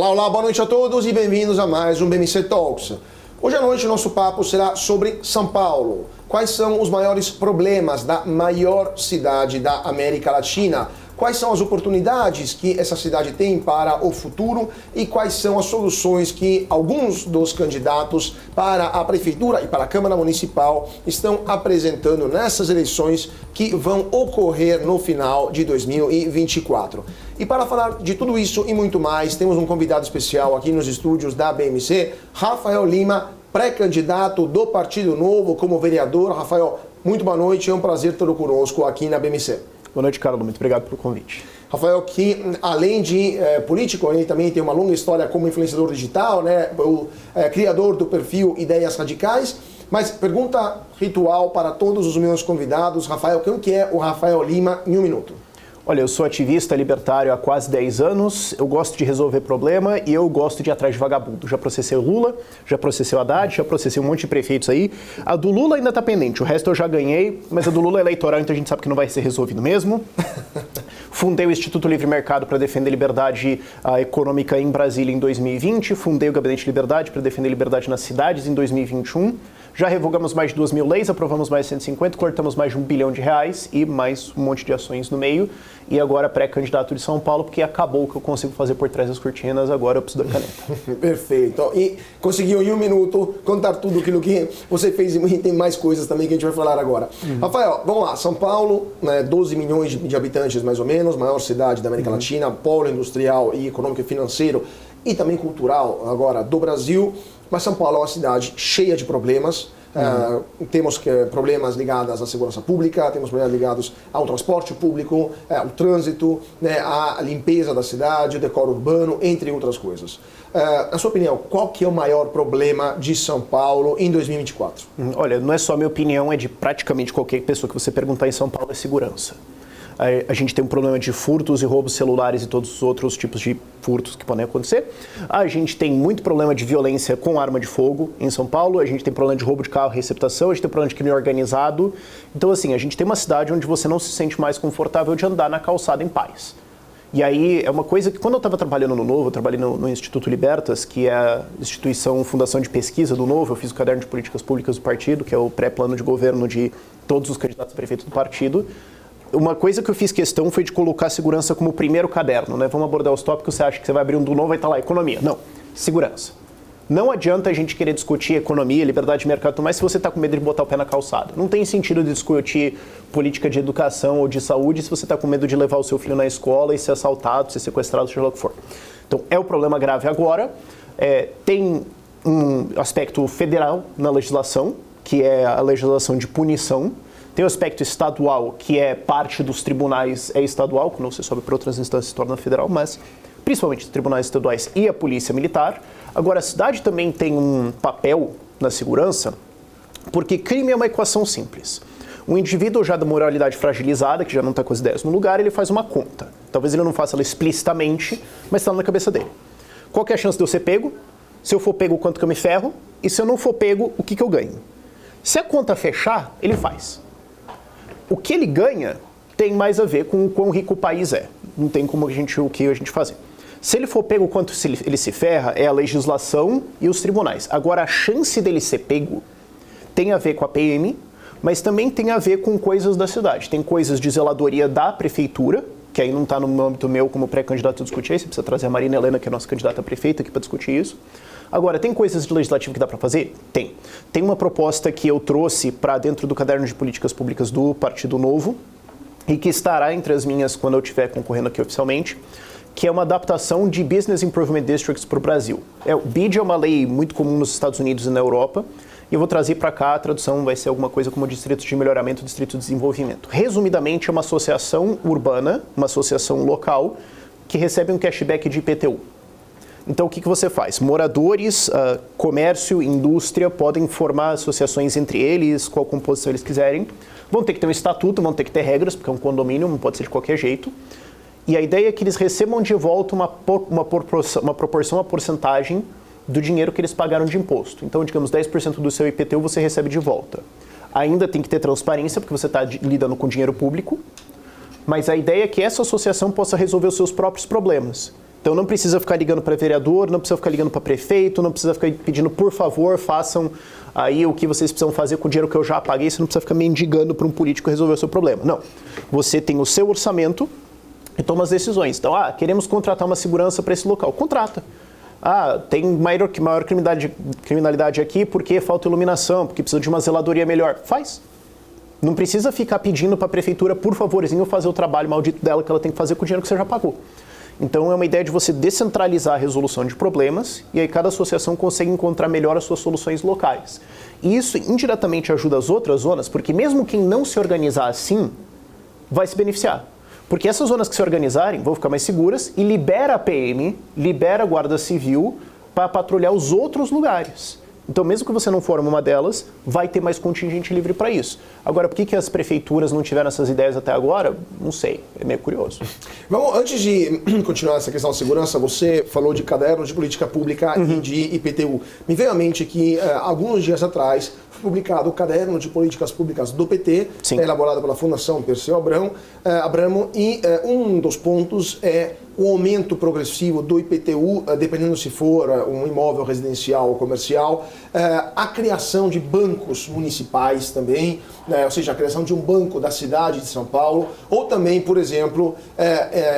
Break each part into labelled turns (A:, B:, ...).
A: Olá, olá, boa noite a todos e bem-vindos a mais um BMC Talks. Hoje à noite o nosso papo será sobre São Paulo. Quais são os maiores problemas da maior cidade da América Latina? Quais são as oportunidades que essa cidade tem para o futuro e quais são as soluções que alguns dos candidatos para a Prefeitura e para a Câmara Municipal estão apresentando nessas eleições que vão ocorrer no final de 2024. E para falar de tudo isso e muito mais, temos um convidado especial aqui nos estúdios da BMC, Rafael Lima, pré-candidato do Partido Novo como vereador. Rafael, muito boa noite, é um prazer tê-lo conosco aqui na BMC.
B: Boa noite, Carlos. Muito obrigado pelo convite.
A: Rafael, que além de político, ele também tem uma longa história como influenciador digital, né? O criador do perfil Ideias Radicais. Mas pergunta ritual para todos os meus convidados. Rafael, quem que é o Rafael Lima em um minuto?
B: Olha, eu sou ativista libertário há quase 10 anos, eu gosto de resolver problema e eu gosto de ir atrás de vagabundo. Já processei o Lula, já processei o Haddad, já processei um monte de prefeitos aí. A do Lula ainda está pendente, o resto eu já ganhei, mas a do Lula é eleitoral, então a gente sabe que não vai ser resolvido mesmo. Fundei o Instituto Livre Mercado para defender liberdade econômica em Brasília em 2020, fundei o Gabinete de Liberdade para defender liberdade nas cidades em 2021. Já revogamos mais de 2.000 leis, aprovamos mais de 150, cortamos mais de R$1 bilhão e mais um monte de ações no meio. E agora pré-candidato de São Paulo, porque acabou o que eu consigo fazer por trás das cortinas, agora eu preciso da caneta.
A: Perfeito. E conseguiu em um minuto contar tudo aquilo que você fez e tem mais coisas também que a gente vai falar agora. Rafael, vamos lá. São Paulo, né, 12 milhões de habitantes mais ou menos, maior cidade da América Latina, polo industrial e econômico e financeiro e também cultural agora do Brasil. Mas São Paulo é uma cidade cheia de problemas. Temos problemas ligados à segurança pública, temos problemas ligados ao transporte público, ao trânsito, né, à limpeza da cidade, o decoro urbano, entre outras coisas. Na sua opinião, qual que é o maior problema de São Paulo em 2024?
B: Olha, não é só a minha opinião, é de praticamente qualquer pessoa que você perguntar em São Paulo, é segurança. A gente tem um problema de furtos e roubos celulares e todos os outros tipos de furtos que podem acontecer. A gente tem muito problema de violência com arma de fogo em São Paulo. A gente tem problema de roubo de carro e receptação. A gente tem problema de crime organizado. Então, assim, a gente tem uma cidade onde você não se sente mais confortável de andar na calçada em paz. E aí, é uma coisa que quando eu estava trabalhando no Novo, eu trabalhei no Instituto Libertas, que é a instituição, fundação de pesquisa do Novo. Eu fiz o caderno de políticas públicas do partido, que é o pré-plano de governo de todos os candidatos a prefeito do partido. Uma coisa que eu fiz questão foi de colocar a segurança como o primeiro caderno, né? Vamos abordar os tópicos, você acha que você vai abrir um do novo e vai estar lá, economia. Não, segurança. Não adianta a gente querer discutir economia, liberdade de mercado e tudo mais se você está com medo de botar o pé na calçada. Não tem sentido de discutir política de educação ou de saúde se você está com medo de levar o seu filho na escola e ser assaltado, ser sequestrado, seja lá o que for. Então, é o problema grave agora. Tem um aspecto federal na legislação, que é a legislação de punição. Tem o aspecto estadual, que é parte dos tribunais é estadual, quando você sobe para outras instâncias se torna federal, mas principalmente os tribunais estaduais e a polícia militar. Agora, a cidade também tem um papel na segurança, porque crime é uma equação simples. Um indivíduo já da moralidade fragilizada, que já não está com as ideias no lugar, ele faz uma conta. Talvez ele não faça ela explicitamente, mas está na cabeça dele. Qual que é a chance de eu ser pego? Se eu for pego, quanto que eu me ferro? E se eu não for pego, o que que eu ganho? Se a conta fechar, ele faz. O que ele ganha tem mais a ver com o quão rico o país é. Não tem como o que a gente fazer. Se ele for pego, quanto ele se ferra, é a legislação e os tribunais. Agora, a chance dele ser pego tem a ver com a PM, mas também tem a ver com coisas da cidade. Tem coisas de zeladoria da prefeitura, que aí não está no âmbito meu como pré-candidato a discutir, você precisa trazer a Marina Helena, que é a nossa candidata a prefeita, aqui para discutir isso. Agora, tem coisas de legislativo que dá para fazer? Tem. Tem uma proposta que eu trouxe para dentro do caderno de políticas públicas do Partido Novo e que estará entre as minhas quando eu estiver concorrendo aqui oficialmente, que é uma adaptação de Business Improvement Districts para o Brasil. O BID é uma lei muito comum nos Estados Unidos e na Europa, e eu vou trazer para cá, a tradução vai ser alguma coisa como Distrito de Melhoramento, Distrito de Desenvolvimento. Resumidamente, é uma associação urbana, uma associação local, que recebe um cashback de IPTU. Então, o que você faz? Moradores, comércio, indústria podem formar associações entre eles, qual composição eles quiserem. Vão ter que ter um estatuto, vão ter que ter regras, porque é um condomínio, não pode ser de qualquer jeito. E a ideia é que eles recebam de volta uma proporção, uma porcentagem do dinheiro que eles pagaram de imposto. Então, digamos, 10% do seu IPTU você recebe de volta. Ainda tem que ter transparência, porque você está lidando com dinheiro público, mas a ideia é que essa associação possa resolver os seus próprios problemas. Então não precisa ficar ligando para vereador, não precisa ficar ligando para prefeito, não precisa ficar pedindo, por favor, façam aí o que vocês precisam fazer com o dinheiro que eu já paguei, você não precisa ficar mendigando para um político resolver o seu problema. Não. Você tem o seu orçamento e toma as decisões. Então, queremos contratar uma segurança para esse local. Contrata. Tem maior criminalidade aqui porque falta iluminação, porque precisa de uma zeladoria melhor. Faz. Não precisa ficar pedindo para a prefeitura, por favorzinho, fazer o trabalho maldito dela que ela tem que fazer com o dinheiro que você já pagou. Então é uma ideia de você descentralizar a resolução de problemas e aí cada associação consegue encontrar melhor as suas soluções locais. E isso indiretamente ajuda as outras zonas, porque mesmo quem não se organizar assim, vai se beneficiar. Porque essas zonas que se organizarem vão ficar mais seguras e libera a PM, libera a Guarda Civil para patrulhar os outros lugares. Então, mesmo que você não forme uma delas, vai ter mais contingente livre para isso. Agora, por que as prefeituras não tiveram essas ideias até agora? Não sei, é meio curioso.
A: Vamos, antes de continuar essa questão de segurança, você falou de cadernos de política pública e de IPTU. Me veio à mente que, alguns dias atrás, foi publicado o caderno de políticas públicas do PT, elaborado pela Fundação Perseu Abramo, e um dos pontos é o aumento progressivo do IPTU, dependendo se for um imóvel residencial ou comercial, a criação de bancos municipais também, ou seja, a criação de um banco da cidade de São Paulo, ou também, por exemplo,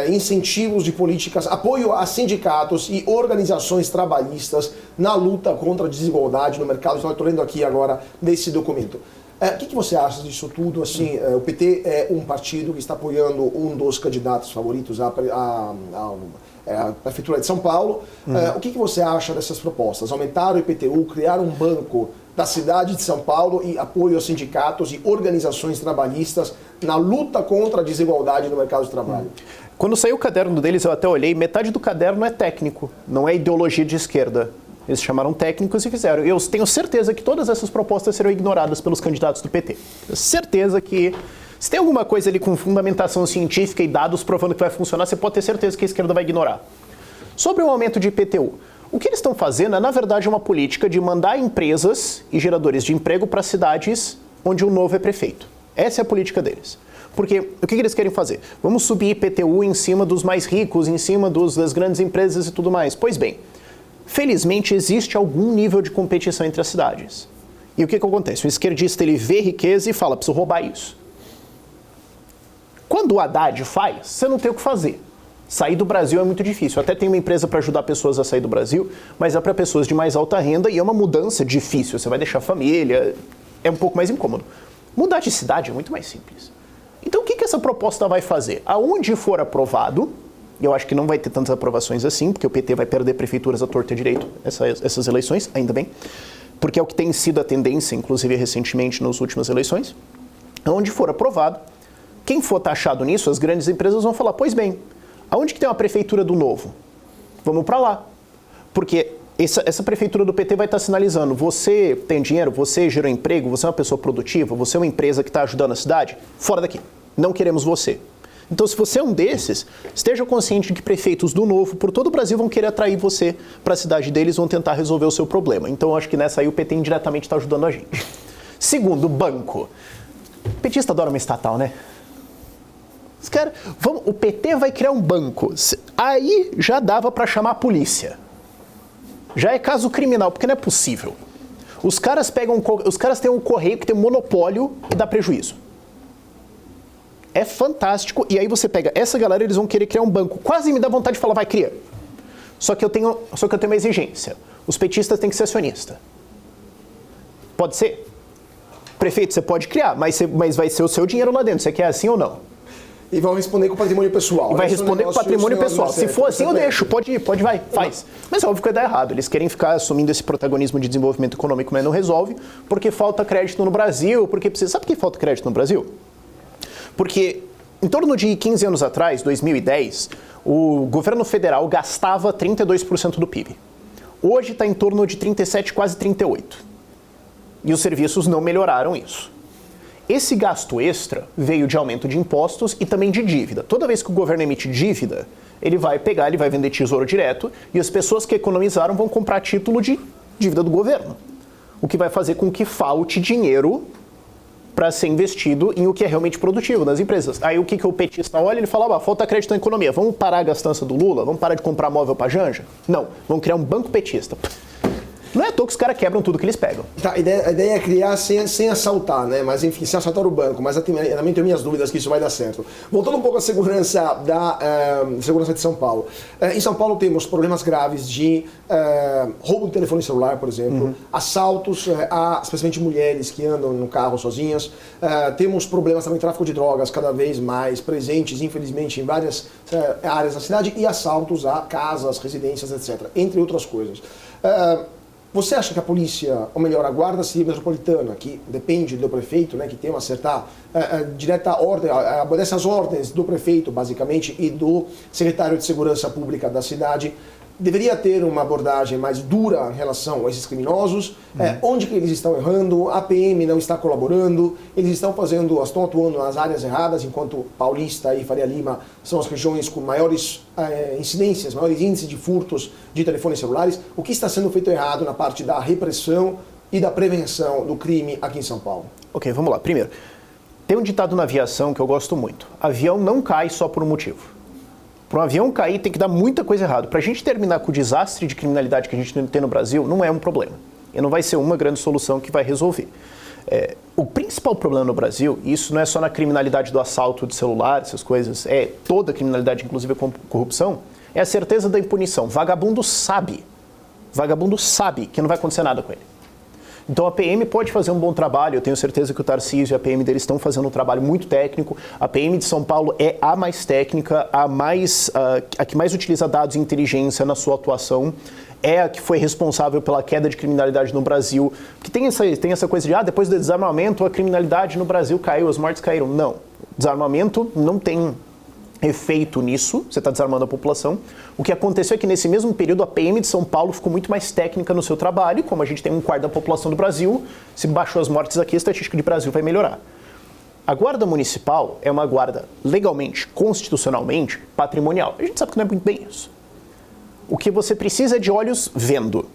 A: incentivos de políticas, apoio a sindicatos e organizações trabalhistas na luta contra a desigualdade no mercado. Então, eu estou lendo aqui agora desse documento. O que você acha disso tudo? Assim, o PT é um partido que está apoiando um dos candidatos favoritos à Prefeitura de São Paulo. O que você acha dessas propostas? Aumentar o IPTU, criar um banco da cidade de São Paulo e apoio aos sindicatos e organizações trabalhistas na luta contra a desigualdade no mercado de trabalho?
B: Quando saiu o caderno deles, eu até olhei, metade do caderno é técnico, não é ideologia de esquerda. Eles chamaram técnicos e fizeram. Eu tenho certeza que todas essas propostas serão ignoradas pelos candidatos do PT. Tenho certeza que, se tem alguma coisa ali com fundamentação científica e dados provando que vai funcionar, você pode ter certeza que a esquerda vai ignorar. Sobre o aumento de IPTU, o que eles estão fazendo é, na verdade, uma política de mandar empresas e geradores de emprego para cidades onde o novo é prefeito. Essa é a política deles. Porque o que eles querem fazer? Vamos subir IPTU em cima dos mais ricos, em cima das grandes empresas e tudo mais. Pois bem, felizmente existe algum nível de competição entre as cidades. E o que acontece? O esquerdista ele vê riqueza e fala, preciso roubar isso. Quando o Haddad faz, você não tem o que fazer. Sair do Brasil é muito difícil. Até tem uma empresa para ajudar pessoas a sair do Brasil, mas é para pessoas de mais alta renda e é uma mudança difícil. Você vai deixar a família, é um pouco mais incômodo. Mudar de cidade é muito mais simples. Então o que essa proposta vai fazer? Aonde for aprovado, eu acho que não vai ter tantas aprovações assim, porque o PT vai perder prefeituras à torta e direito essas eleições, ainda bem, porque é o que tem sido a tendência, inclusive recentemente nas últimas eleições. Onde for aprovado, quem for taxado nisso, as grandes empresas vão falar, pois bem, aonde que tem uma prefeitura do Novo? Vamos para lá. Porque essa prefeitura do PT vai estar sinalizando, você tem dinheiro, você gerou emprego, você é uma pessoa produtiva, você é uma empresa que está ajudando a cidade, fora daqui, não queremos você. Então, se você é um desses, esteja consciente de que prefeitos do Novo, por todo o Brasil, vão querer atrair você para a cidade deles, vão tentar resolver o seu problema. Então, eu acho que nessa aí o PT indiretamente está ajudando a gente. Segundo, banco. O petista adora uma estatal, né? Os caras, o PT vai criar um banco. Aí já dava para chamar a polícia. Já é caso criminal, porque não é possível. Os caras têm um correio que tem um monopólio e dá prejuízo. É fantástico, e aí você pega essa galera, eles vão querer criar um banco. Quase me dá vontade de falar, vai, cria. Só que eu tenho uma exigência. Os petistas têm que ser acionista. Pode ser? Prefeito, você pode criar, mas vai ser o seu dinheiro lá dentro. Você quer assim ou não?
A: E vão responder com o patrimônio pessoal.
B: E vai responder com o patrimônio pessoal. Se for assim, eu deixo. Pode ir, vai, faz. Mas é óbvio que vai dar errado. Eles querem ficar assumindo esse protagonismo de desenvolvimento econômico, mas não resolve, porque falta crédito no Brasil, porque precisa... Sabe por que falta crédito no Brasil? Porque em torno de 15 anos atrás, 2010, o governo federal gastava 32% do PIB. Hoje está em torno de 37%, quase 38%. E os serviços não melhoraram isso. Esse gasto extra veio de aumento de impostos e também de dívida. Toda vez que o governo emite dívida, ele vai vender tesouro direto e as pessoas que economizaram vão comprar título de dívida do governo. O que vai fazer com que falte dinheiro para ser investido em o que é realmente produtivo nas empresas. Aí o que o petista olha? Ele fala, falta crédito na economia, vamos parar a gastança do Lula? Vamos parar de comprar móvel para Janja? Não, vamos criar um banco petista. Não é à toa que os caras quebram tudo que eles pegam.
A: Tá, a ideia é criar sem assaltar, né? Mas enfim, sem assaltar o banco. Mas eu também tenho minhas dúvidas que isso vai dar certo. Voltando um pouco à segurança segurança de São Paulo. Em São Paulo temos problemas graves de roubo de telefone celular, por exemplo, assaltos a especialmente mulheres que andam no carro sozinhas. Temos problemas também de tráfico de drogas cada vez mais presentes, infelizmente, em várias áreas da cidade e assaltos a casas, residências, etc., entre outras coisas. Você acha que a polícia, ou melhor, a Guarda Civil Metropolitana, que depende do prefeito, né, que tem uma certa direta ordem, obedece às ordens do prefeito, basicamente, e do secretário de Segurança Pública da cidade, deveria ter uma abordagem mais dura em relação a esses criminosos? Onde que eles estão errando? A PM não está colaborando? Eles estão atuando nas áreas erradas, enquanto Paulista e Faria Lima são as regiões com maiores incidências, maiores índices de furtos de telefones celulares? O que está sendo feito errado na parte da repressão e da prevenção do crime aqui em São Paulo?
B: Ok, vamos lá. Primeiro, tem um ditado na aviação que eu gosto muito. Avião não cai só por um motivo. Para um avião cair, tem que dar muita coisa errada. Para a gente terminar com o desastre de criminalidade que a gente tem no Brasil, não é um problema. E não vai ser uma grande solução que vai resolver. O principal problema no Brasil, e isso não é só na criminalidade do assalto de celular, essas coisas, é toda a criminalidade, inclusive a corrupção, é a certeza da impunição. Vagabundo sabe que não vai acontecer nada com ele. Então a PM pode fazer um bom trabalho, eu tenho certeza que o Tarcísio e a PM deles estão fazendo um trabalho muito técnico. A PM de São Paulo é a mais técnica, a que mais utiliza dados e inteligência na sua atuação, é a que foi responsável pela queda de criminalidade no Brasil, que tem essa coisa de, depois do desarmamento a criminalidade no Brasil caiu, as mortes caíram. Não, desarmamento não tem efeito nisso, você está desarmando a população. O que aconteceu é que nesse mesmo período a PM de São Paulo ficou muito mais técnica no seu trabalho, e como a gente tem 1/4 da população do Brasil, se baixou as mortes aqui, a estatística de Brasil vai melhorar. A guarda municipal é uma guarda legalmente, constitucionalmente, patrimonial. A gente sabe que não é muito bem isso. O que você precisa é de olhos vendo.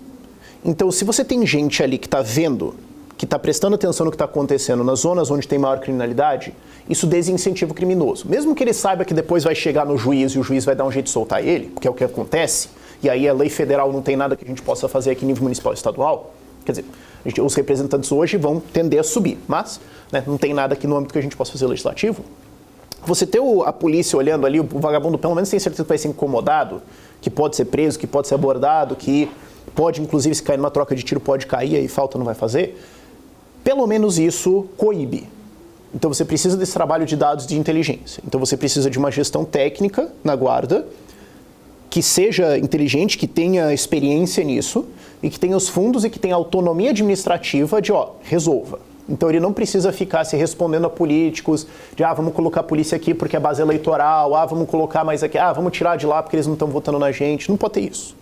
B: Então, se você tem gente ali que está vendo, que está prestando atenção no que está acontecendo nas zonas onde tem maior criminalidade, isso desincentiva o criminoso. Mesmo que ele saiba que depois vai chegar no juiz e o juiz vai dar um jeito de soltar ele, porque é o que acontece, e aí a lei federal não tem nada que a gente possa fazer aqui em nível municipal e estadual, quer dizer, os representantes hoje vão tender a subir, mas não tem nada aqui no âmbito que a gente possa fazer legislativo. Você ter a polícia olhando ali, o vagabundo pelo menos tem certeza que vai ser incomodado, que pode ser preso, que pode ser abordado, que pode, inclusive, se cair numa troca de tiro, pode cair e falta não vai fazer. Pelo menos isso coíbe. Então você precisa desse trabalho de dados de inteligência. Então você precisa de uma gestão técnica na guarda, que seja inteligente, que tenha experiência nisso, e que tenha os fundos e que tenha autonomia administrativa de, resolva. Então ele não precisa ficar se respondendo a políticos, de vamos colocar a polícia aqui porque é base eleitoral, vamos colocar mais aqui, vamos tirar de lá porque eles não estão votando na gente. Não pode ter isso.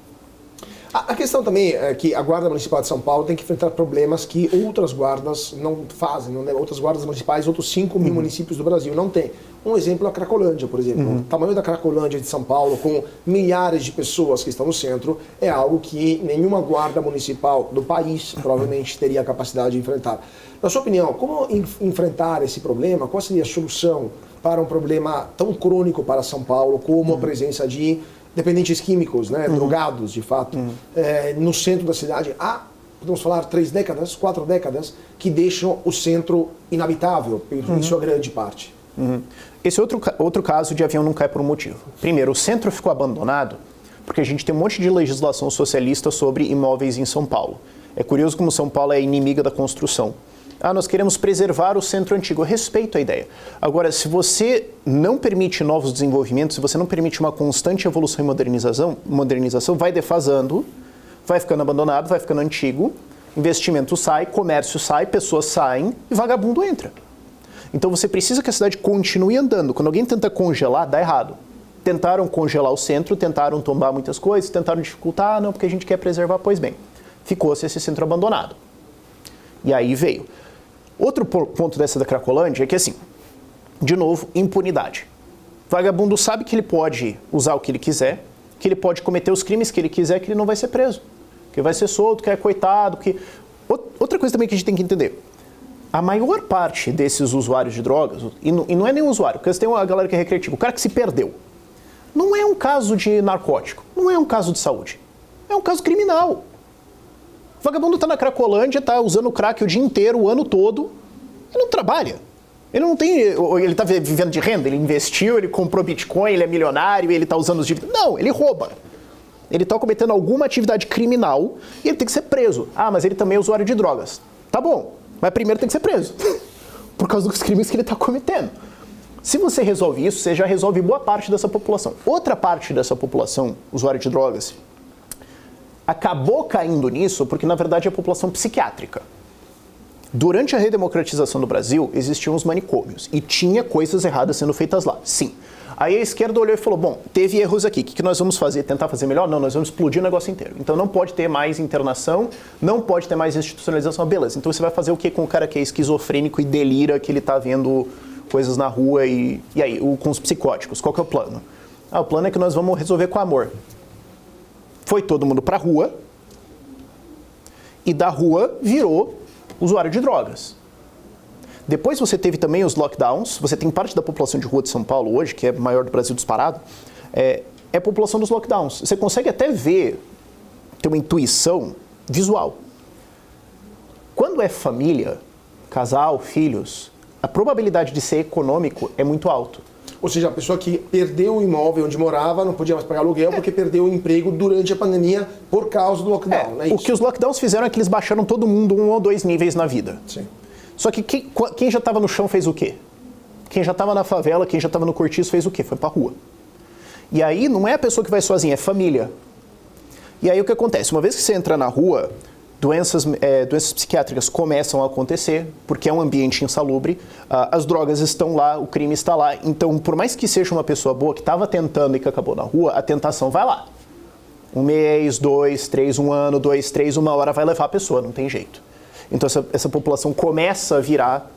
A: A questão também é que a Guarda Municipal de São Paulo tem que enfrentar problemas que outras guardas não fazem, outras guardas municipais, outros 5 mil municípios do Brasil não têm. Um exemplo é a Cracolândia, por exemplo. O tamanho da Cracolândia de São Paulo, com milhares de pessoas que estão no centro, é algo que nenhuma guarda municipal do país provavelmente teria a capacidade de enfrentar. Na sua opinião, como enfrentar esse problema? Qual seria a solução para um problema tão crônico para São Paulo como a presença de dependentes químicos, drogados, de fato, no centro da cidade? Podemos falar 3 décadas, 4 décadas, que deixam o centro inabitável, em sua grande parte.
B: Esse outro caso de avião não cai por um motivo. Primeiro, o centro ficou abandonado porque a gente tem um monte de legislação socialista sobre imóveis em São Paulo. É curioso como São Paulo é inimiga da construção. Nós queremos preservar o centro antigo. Eu respeito a ideia. Agora, se você não permite novos desenvolvimentos, se você não permite uma constante evolução e modernização, vai defasando, vai ficando abandonado, vai ficando antigo, investimento sai, comércio sai, pessoas saem e vagabundo entra. Então você precisa que a cidade continue andando. Quando alguém tenta congelar, dá errado. Tentaram congelar o centro, tentaram tombar muitas coisas, tentaram dificultar, não, porque a gente quer preservar, pois bem. Ficou-se esse centro abandonado. E aí veio. Outro ponto dessa da Cracolândia é que, assim, de novo, impunidade. Vagabundo sabe que ele pode usar o que ele quiser, que ele pode cometer os crimes que ele quiser, que ele não vai ser preso, que vai ser solto, que é coitado, que... Outra coisa também que a gente tem que entender. a maior parte desses usuários de drogas, e não é nem usuário, porque tem uma galera que é recreativa, o cara que se perdeu, não é um caso de narcótico, não é um caso de saúde, é um caso criminal. O vagabundo tá na Cracolândia, tá usando crack o dia inteiro, o ano todo, ele não trabalha. Ele não tem, ele tá vivendo de renda, ele investiu, ele comprou Bitcoin, ele é milionário, ele tá usando os dívidas. Não, ele rouba. Ele tá cometendo alguma atividade criminal e ele tem que ser preso. Ah, mas ele também é usuário de drogas. Tá bom, mas primeiro tem que ser preso. Por causa dos crimes que ele tá cometendo. Se você resolve isso, você já resolve boa parte dessa população. Outra parte dessa população, usuário de drogas, acabou caindo nisso porque, na verdade, é a população psiquiátrica. Durante a redemocratização do Brasil, existiam os manicômios e tinha coisas erradas sendo feitas lá, sim. Aí a esquerda olhou e falou, bom, teve erros aqui, o que nós vamos fazer? Tentar fazer melhor? Não, nós vamos explodir o negócio inteiro. Então não pode ter mais internação, não pode ter mais institucionalização. Beleza, então você vai fazer o que com o cara que é esquizofrênico e delira, que ele tá vendo coisas na rua e aí, com os psicóticos, qual que é o plano? Ah, o plano é que nós vamos resolver com amor. Foi todo mundo pra rua e da rua virou usuário de drogas. Depois você teve também os lockdowns, você tem parte da população de rua de São Paulo hoje, que é a maior do Brasil disparado, é a população dos lockdowns. Você consegue até ver, ter uma intuição visual. Quando é família, casal, filhos, a probabilidade de ser econômico é muito alta.
A: Ou seja, a pessoa que perdeu o imóvel onde morava, não podia mais pagar aluguel porque perdeu o emprego durante a pandemia por causa do lockdown, não é isso?
B: O que os lockdowns fizeram é que eles baixaram todo mundo 1 ou 2 níveis na vida.
A: Sim.
B: Só que quem já estava no chão fez o quê? Quem já estava na favela, quem já estava no cortiço fez o quê? Foi pra rua. E aí não é a pessoa que vai sozinha, é família. E aí o que acontece? Uma vez que você entra na rua, doenças psiquiátricas começam a acontecer, porque é um ambiente insalubre, as drogas estão lá, o crime está lá. Então, por mais que seja uma pessoa boa que estava tentando e que acabou na rua, a tentação vai lá. 1 mês, 2, 3, 1 ano, 2, 3, 1 hora vai levar a pessoa, não tem jeito. Então essa população começa a virar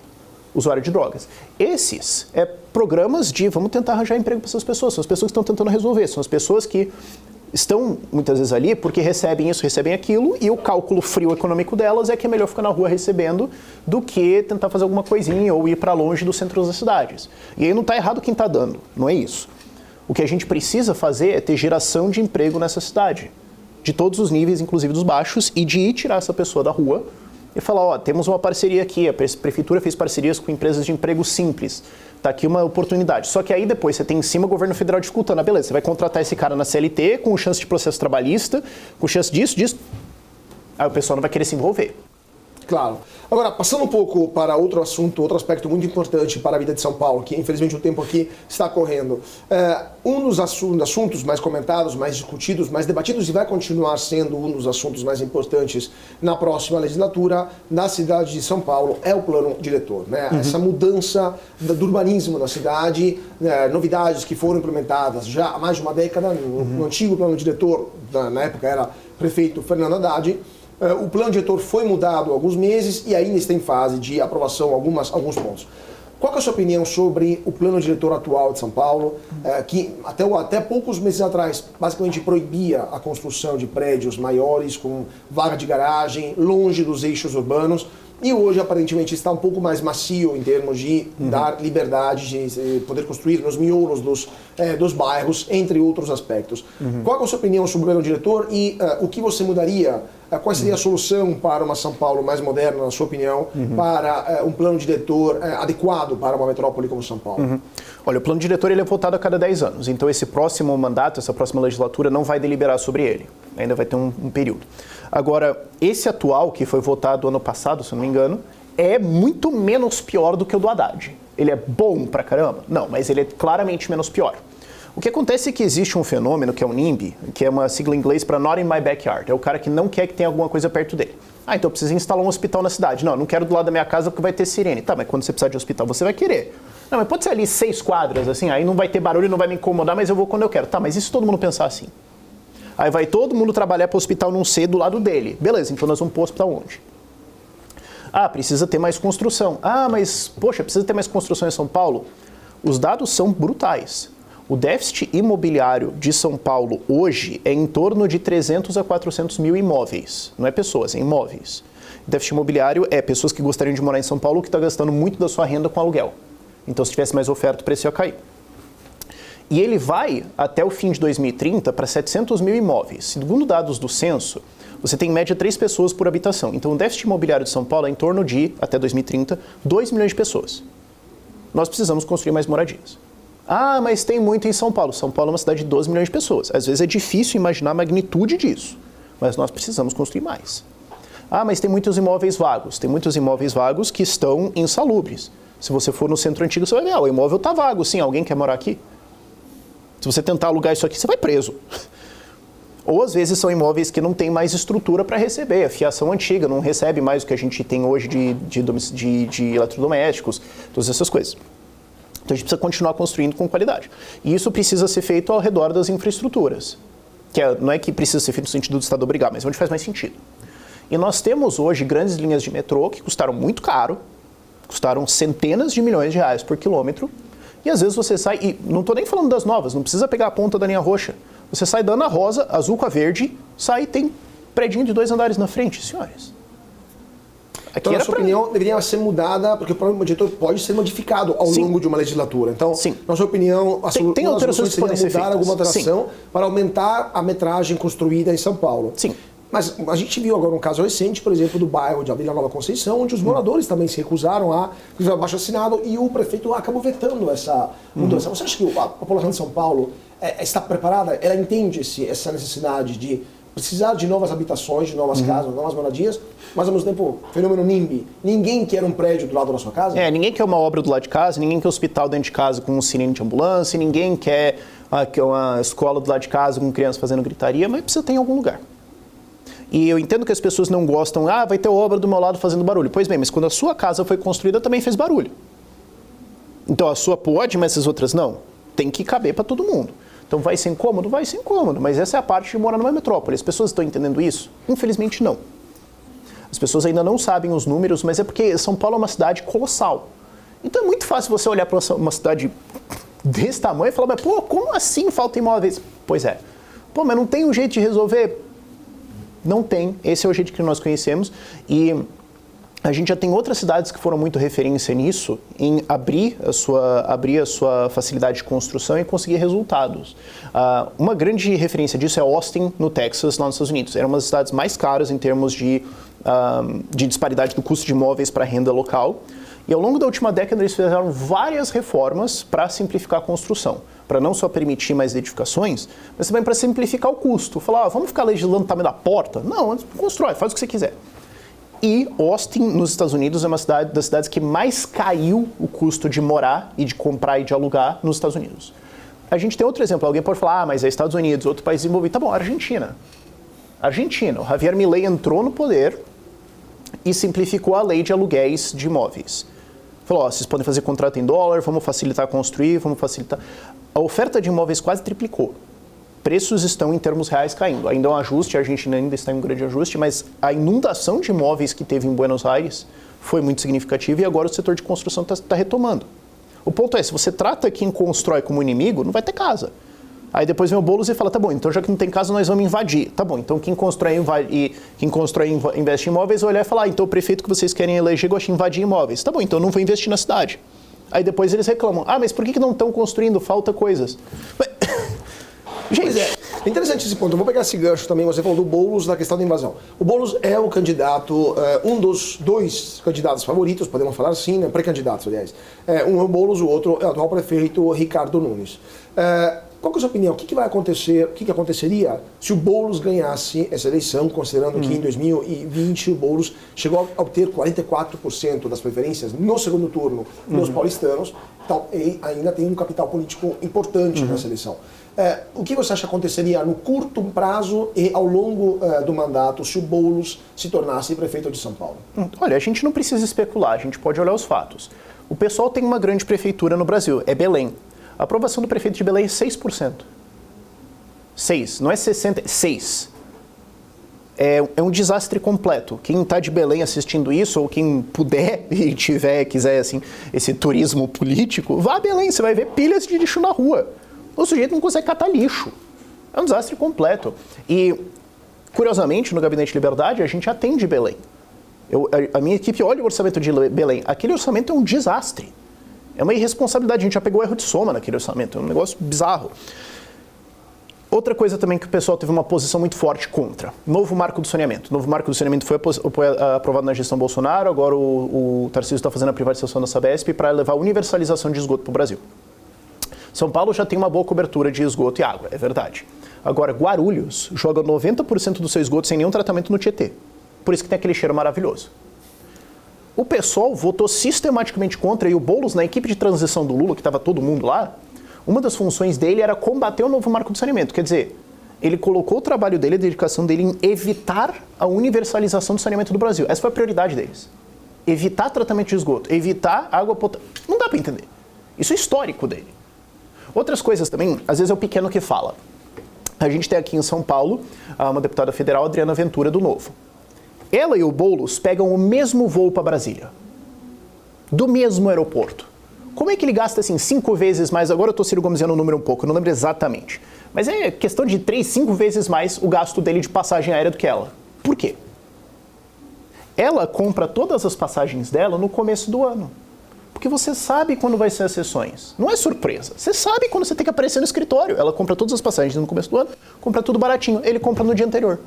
B: usuário de drogas. Esses programas de vamos tentar arranjar emprego para essas pessoas, são as pessoas que estão tentando resolver, são as pessoas que estão muitas vezes ali porque recebem isso, recebem aquilo, e o cálculo frio econômico delas é que é melhor ficar na rua recebendo do que tentar fazer alguma coisinha ou ir para longe dos centros das cidades. E aí não está errado quem está dando, não é isso. O que a gente precisa fazer é ter geração de emprego nessa cidade, de todos os níveis, inclusive dos baixos, e de ir tirar essa pessoa da rua e falar, ó, temos uma parceria aqui, a prefeitura fez parcerias com empresas de emprego simples, tá aqui uma oportunidade. Só que aí depois você tem em cima o governo federal dificultando, beleza, você vai contratar esse cara na CLT com chance de processo trabalhista, com chance disso, aí o pessoal não vai querer se envolver.
A: Claro. Agora, passando um pouco para outro assunto, outro aspecto muito importante para a vida de São Paulo, que infelizmente o tempo aqui está correndo. Um dos assuntos mais comentados, mais discutidos, mais debatidos e vai continuar sendo um dos assuntos mais importantes na próxima legislatura na cidade de São Paulo é o plano diretor, né? Essa mudança do urbanismo na cidade, novidades que foram implementadas já há mais de uma década no antigo plano diretor, na época era prefeito Fernando Haddad. O plano diretor foi mudado há alguns meses e ainda está em fase de aprovação alguns pontos. Qual que é a sua opinião sobre o plano diretor atual de São Paulo, que até poucos meses atrás basicamente proibia a construção de prédios maiores com vaga de garagem, longe dos eixos urbanos, e hoje aparentemente está um pouco mais macio em termos de dar liberdade de poder construir nos miolos dos bairros, entre outros aspectos. Qual é a sua opinião sobre o plano diretor e o que você mudaria? Qual seria a solução para uma São Paulo mais moderna, na sua opinião, para um plano diretor adequado para uma metrópole como São Paulo?
B: Olha, o plano diretor ele é votado a cada 10 anos, então esse próximo mandato, essa próxima legislatura não vai deliberar sobre ele, ainda vai ter um período. Agora, esse atual, que foi votado ano passado, se não me engano, é muito menos pior do que o do Haddad. Ele é bom pra caramba? Não, mas ele é claramente menos pior. O que acontece é que existe um fenômeno que é o NIMBY, que é uma sigla em inglês para Not in My Backyard. É o cara que não quer que tenha alguma coisa perto dele. Ah, então eu preciso instalar um hospital na cidade. Não quero do lado da minha casa porque vai ter sirene. Tá, mas quando você precisar de hospital, você vai querer. Não, mas pode ser ali 6 quadras, assim, aí não vai ter barulho, não vai me incomodar, mas eu vou quando eu quero. Tá, mas e se todo mundo pensar assim? Aí vai todo mundo trabalhar para o hospital não ser do lado dele. Beleza, então nós vamos para o hospital onde? Ah, precisa ter mais construção. Ah, mas, poxa, precisa ter mais construção em São Paulo? Os dados são brutais. O déficit imobiliário de São Paulo hoje é em torno de 300 a 400 mil imóveis. Não é pessoas, é imóveis. Déficit imobiliário é pessoas que gostariam de morar em São Paulo que estão gastando muito da sua renda com aluguel. Então, se tivesse mais oferta, o preço ia cair. E ele vai, até o fim de 2030, para 700 mil imóveis. Segundo dados do censo, você tem em média 3 pessoas por habitação. Então, o déficit imobiliário de São Paulo é em torno de, até 2030, 2 milhões de pessoas. Nós precisamos construir mais moradias. Ah, mas tem muito em São Paulo. São Paulo é uma cidade de 12 milhões de pessoas. Às vezes é difícil imaginar a magnitude disso, mas nós precisamos construir mais. Ah, mas tem muitos imóveis vagos. Tem muitos imóveis vagos que estão insalubres. Se você for no centro antigo, você vai ver, o imóvel está vago, sim, alguém quer morar aqui? Se você tentar alugar isso aqui, você vai preso. Ou às vezes são imóveis que não tem mais estrutura para receber, a fiação antiga não recebe mais o que a gente tem hoje de eletrodomésticos, todas essas coisas. Então a gente precisa continuar construindo com qualidade. E isso precisa ser feito ao redor das infraestruturas. Não é que precisa ser feito no sentido do Estado obrigar, mas onde faz mais sentido. E nós temos hoje grandes linhas de metrô que custaram muito caro, custaram centenas de milhões de reais por quilômetro, e às vezes você sai, e não estou nem falando das novas, não precisa pegar a ponta da linha roxa. Você sai da Ana Rosa, azul com a verde, sai e tem predinho de 2 andares na frente, senhores.
A: Então, na sua opinião, deveria ser mudada, porque o plano diretor pode ser modificado ao longo de uma legislatura. Então, na sua opinião,
B: tem alterações que podem ser feitas.
A: Alguma alteração para aumentar a metragem construída em São Paulo.
B: Sim.
A: Mas a gente viu agora um caso recente, por exemplo, do bairro de Vila Nova Conceição, onde os moradores também se recusaram a fazer abaixo assinado e o prefeito acabou vetando essa mudança. Você acha que a população de São Paulo está preparada? Ela entende essa necessidade de precisar de novas habitações, de novas casas, novas moradias, mas ao mesmo tempo, fenômeno NIMBY, ninguém quer um prédio do lado da sua casa?
B: Ninguém quer uma obra do lado de casa, ninguém quer um hospital dentro de casa com um sirene de ambulância, ninguém quer uma escola do lado de casa com crianças fazendo gritaria, mas precisa ter em algum lugar. E eu entendo que as pessoas não gostam, vai ter obra do meu lado fazendo barulho. Pois bem, mas quando a sua casa foi construída também fez barulho. Então a sua pode, mas as outras não. Tem que caber para todo mundo. Então vai ser incômodo? Vai ser incômodo, mas essa é a parte de morar numa metrópole. As pessoas estão entendendo isso? Infelizmente não. As pessoas ainda não sabem os números, mas é porque São Paulo é uma cidade colossal. Então é muito fácil você olhar para uma cidade desse tamanho e falar, mas como assim falta imóveis? Pois é. Mas não tem um jeito de resolver? Não tem. Esse é o jeito que nós conhecemos e a gente já tem outras cidades que foram muito referência nisso, em abrir a sua facilidade de construção e conseguir resultados. Uma grande referência disso é Austin, no Texas, lá nos Estados Unidos. Era uma das cidades mais caras em termos de disparidade do custo de imóveis para a renda local. E ao longo da última década eles fizeram várias reformas para simplificar a construção. Para não só permitir mais edificações, mas também para simplificar o custo. Falar, vamos ficar legislando o tamanho da porta? Não, constrói, faz o que você quiser. E Austin, nos Estados Unidos, é uma das cidades que mais caiu o custo de morar e de comprar e de alugar nos Estados Unidos. A gente tem outro exemplo, alguém pode falar, mas é Estados Unidos, outro país desenvolvido. Tá bom, Argentina. O Javier Milei entrou no poder e simplificou a lei de aluguéis de imóveis. Falou, vocês podem fazer contrato em dólar, vamos facilitar construir, vamos facilitar... A oferta de imóveis quase triplicou. Preços estão em termos reais caindo. Ainda é um ajuste, a Argentina ainda está em um grande ajuste, mas a inundação de imóveis que teve em Buenos Aires foi muito significativa e agora o setor de construção está retomando. O ponto é, se você trata quem constrói como inimigo, não vai ter casa. Aí depois vem o Boulos e fala, tá bom, então já que não tem casa, nós vamos invadir. Tá bom, então quem constrói investe em imóveis vai olhar e falar, então o prefeito que vocês querem eleger gosta de invadir imóveis. Tá bom, então não vou investir na cidade. Aí depois eles reclamam, mas por que não estão construindo? Falta coisas.
A: Gente, é interessante esse ponto. Eu vou pegar esse gancho também. Você falou do Boulos na questão da invasão. O Boulos é o candidato, um dos 2 candidatos favoritos, podemos falar assim, né? Pré-candidatos, aliás. Um é o Boulos, o outro é o atual prefeito Ricardo Nunes. Qual que é a sua opinião? O que vai acontecer? O que aconteceria se o Boulos ganhasse essa eleição, considerando que em 2020 o Boulos chegou a obter 44% das preferências no segundo turno nos paulistanos? Então, ele ainda tem um capital político importante nessa eleição. O que você acha que aconteceria no curto prazo e ao longo do mandato se o Boulos se tornasse prefeito de São Paulo?
B: Olha, a gente não precisa especular, a gente pode olhar os fatos. O pessoal tem uma grande prefeitura no Brasil, é Belém. A aprovação do prefeito de Belém é 6%. 6, não é 60%, 6%. É um desastre completo. Quem está de Belém assistindo isso, ou quem puder e quiser assim, esse turismo político, vá a Belém, você vai ver pilhas de lixo na rua. O sujeito não consegue catar lixo. É um desastre completo. E, curiosamente, no Gabinete Liberdade, a gente atende Belém. A minha equipe olha o orçamento de Belém. Aquele orçamento é um desastre. É uma irresponsabilidade. A gente já pegou erro de soma naquele orçamento. É um negócio bizarro. Outra coisa também que o pessoal teve uma posição muito forte contra. Novo marco do saneamento. O novo marco do saneamento foi aprovado na gestão Bolsonaro. Agora o Tarcísio está fazendo a privatização da Sabesp para levar a universalização de esgoto para o Brasil. São Paulo já tem uma boa cobertura de esgoto e água, é verdade. Agora, Guarulhos joga 90% do seu esgoto sem nenhum tratamento no Tietê. Por isso que tem aquele cheiro maravilhoso. O PSOL votou sistematicamente contra, e o Boulos, na equipe de transição do Lula, que estava todo mundo lá, uma das funções dele era combater o novo marco do saneamento. Quer dizer, ele colocou o trabalho dele, a dedicação dele em evitar a universalização do saneamento do Brasil. Essa foi a prioridade deles. Evitar tratamento de esgoto, evitar água potável. Não dá para entender. Isso é histórico dele. Outras coisas também, às vezes é o pequeno que fala. A gente tem aqui em São Paulo uma deputada federal, Adriana Ventura, do Novo. Ela e o Boulos pegam o mesmo voo para Brasília, do mesmo aeroporto. Como é que ele gasta assim 5 vezes mais? Agora eu estou circuncisando o número um pouco, eu não lembro exatamente. Mas é questão de 3, 5 vezes mais o gasto dele de passagem aérea do que ela. Por quê? Ela compra todas as passagens dela no começo do ano. Porque você sabe quando vai ser as sessões. Não é surpresa. Você sabe quando você tem que aparecer no escritório. Ela compra todas as passagens no começo do ano, compra tudo baratinho. Ele compra no dia anterior.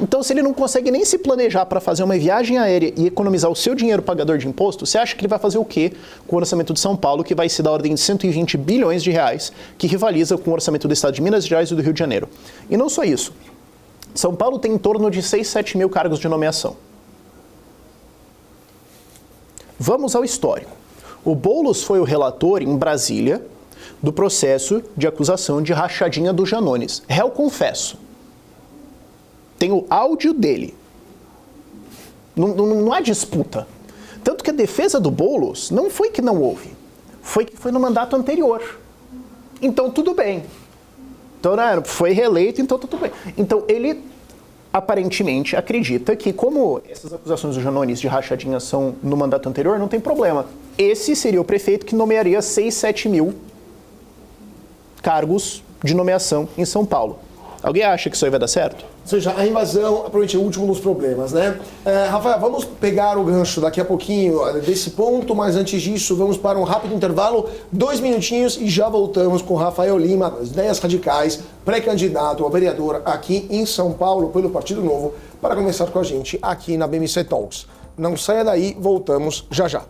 B: Então, se ele não consegue nem se planejar para fazer uma viagem aérea e economizar o seu dinheiro pagador de imposto, você acha que ele vai fazer o quê com o orçamento de São Paulo, que vai ser da ordem de 120 bilhões de reais, que rivaliza com o orçamento do estado de Minas Gerais e do Rio de Janeiro? E não só isso. São Paulo tem em torno de 6, 7 mil cargos de nomeação. Vamos ao histórico. O Boulos foi o relator em Brasília do processo de acusação de rachadinha do Janones. Réu confesso. Tem o áudio dele. Não há disputa. Tanto que a defesa do Boulos não foi que não houve. Foi que foi no mandato anterior. Então tudo bem. Então foi reeleito, então tudo bem. Então ele aparentemente acredita que, como essas acusações do Janones de rachadinha são no mandato anterior, não tem problema. Esse seria o prefeito que nomearia 6, 7 mil cargos de nomeação em São Paulo. Alguém acha que isso aí vai dar certo?
A: Ou seja, a invasão, provavelmente, é o último dos problemas, né? Rafael, vamos pegar o gancho daqui a pouquinho desse ponto, mas antes disso, vamos para um rápido intervalo, 2 minutinhos e já voltamos com Rafael Lima, das Ideias Radicais, pré-candidato a vereador aqui em São Paulo pelo Partido Novo, para conversar com a gente aqui na BMC Talks. Não saia daí, voltamos já já.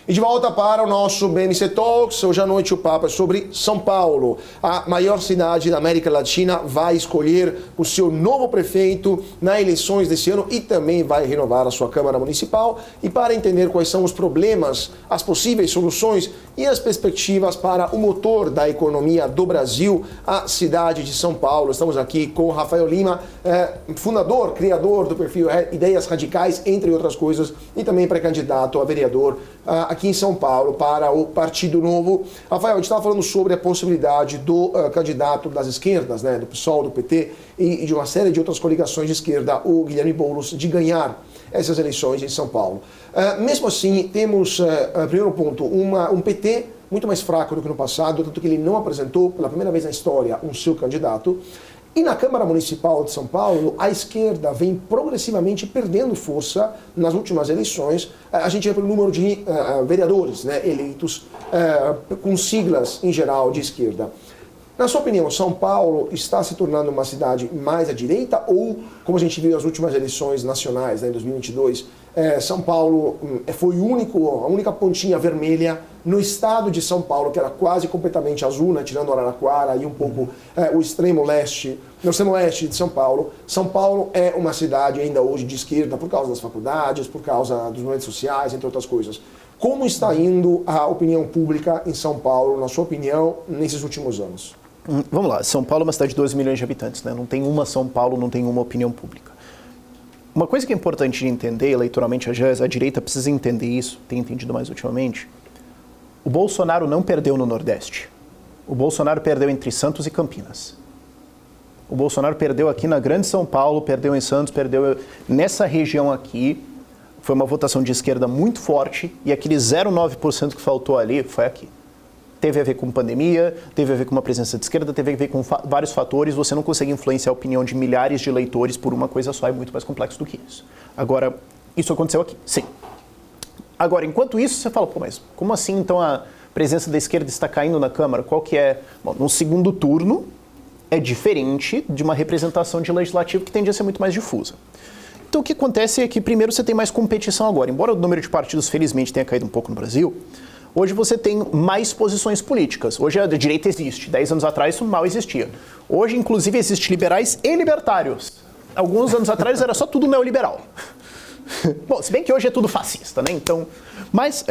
A: E de volta para o nosso BMC Talks. Hoje à noite o papo é sobre São Paulo. A maior cidade da América Latina vai escolher o seu novo prefeito nas eleições desse ano e também vai renovar a sua Câmara Municipal. E para entender quais são os problemas, as possíveis soluções e as perspectivas para o motor da economia do Brasil, a cidade de São Paulo. Estamos aqui com o Rafael Lima, fundador, criador do perfil Ideias Radicais, entre outras coisas, e também pré-candidato a vereador aqui em São Paulo para o Partido Novo. Rafael, a gente estava falando sobre a possibilidade do candidato das esquerdas, né, do PSOL, do PT e de uma série de outras coligações de esquerda, o Guilherme Boulos, de ganhar essas eleições em São Paulo. Mesmo assim, temos, primeiro ponto, um PT muito mais fraco do que no passado, tanto que ele não apresentou pela primeira vez na história um seu candidato. E na Câmara Municipal de São Paulo, a esquerda vem progressivamente perdendo força nas últimas eleições. A gente vê pelo número de vereadores, né, eleitos com siglas, em geral, de esquerda. Na sua opinião, São Paulo está se tornando uma cidade mais à direita ou, como a gente viu nas últimas eleições nacionais, né, em 2022, São Paulo foi a única pontinha vermelha no estado de São Paulo, que era quase completamente azul, né, tirando Araraquara e um pouco o extremo leste, no extremo oeste de São Paulo. São Paulo é uma cidade ainda hoje de esquerda por causa das faculdades, por causa dos movimentos sociais, entre outras coisas. Como está indo a opinião pública em São Paulo, na sua opinião, nesses últimos anos?
B: Vamos lá, São Paulo é uma cidade de 12 milhões de habitantes, né? Não tem uma São Paulo, não tem uma opinião pública. Uma coisa que é importante de entender, eleitoralmente, a direita precisa entender isso, tem entendido mais ultimamente. O Bolsonaro não perdeu no Nordeste. O Bolsonaro perdeu entre Santos e Campinas. O Bolsonaro perdeu aqui na Grande São Paulo, perdeu em Santos, perdeu nessa região aqui. Foi uma votação de esquerda muito forte e aquele 0,9% que faltou ali foi aqui. teve a ver com pandemia, teve a ver com uma presença de esquerda, teve a ver com vários fatores. Você não consegue influenciar a opinião de milhares de eleitores por uma coisa só, é muito mais complexo do que isso. Agora, isso aconteceu aqui, sim. Agora, enquanto isso, você fala, pô, mas como assim então a presença da esquerda está caindo na Câmara? Qual que é? Bom, no segundo turno é diferente de uma representação de legislativo que tende a ser muito mais difusa. Então o que acontece é que primeiro você tem mais competição agora. Embora o número de partidos felizmente tenha caído um pouco no Brasil, hoje você tem mais posições políticas. Hoje a direita existe. 10 anos atrás isso mal existia. Hoje, inclusive, existe liberais e libertários. Alguns anos atrás era só tudo neoliberal. Bom, se bem que hoje é tudo fascista, né? Então, mas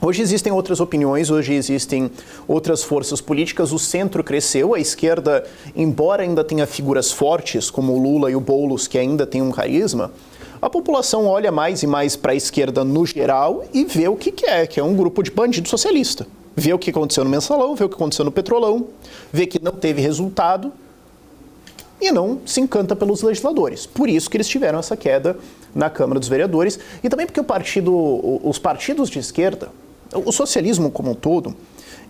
B: hoje existem outras opiniões, hoje existem outras forças políticas, o centro cresceu, a esquerda, embora ainda tenha figuras fortes, como o Lula e o Boulos, que ainda têm um carisma, a população olha mais e mais para a esquerda no geral e vê o que é um grupo de bandido socialista. Vê o que aconteceu no Mensalão, vê o que aconteceu no Petrolão, vê que não teve resultado e não se encanta pelos legisladores. Por isso que eles tiveram essa queda na Câmara dos Vereadores e também porque os partidos de esquerda, o socialismo como um todo,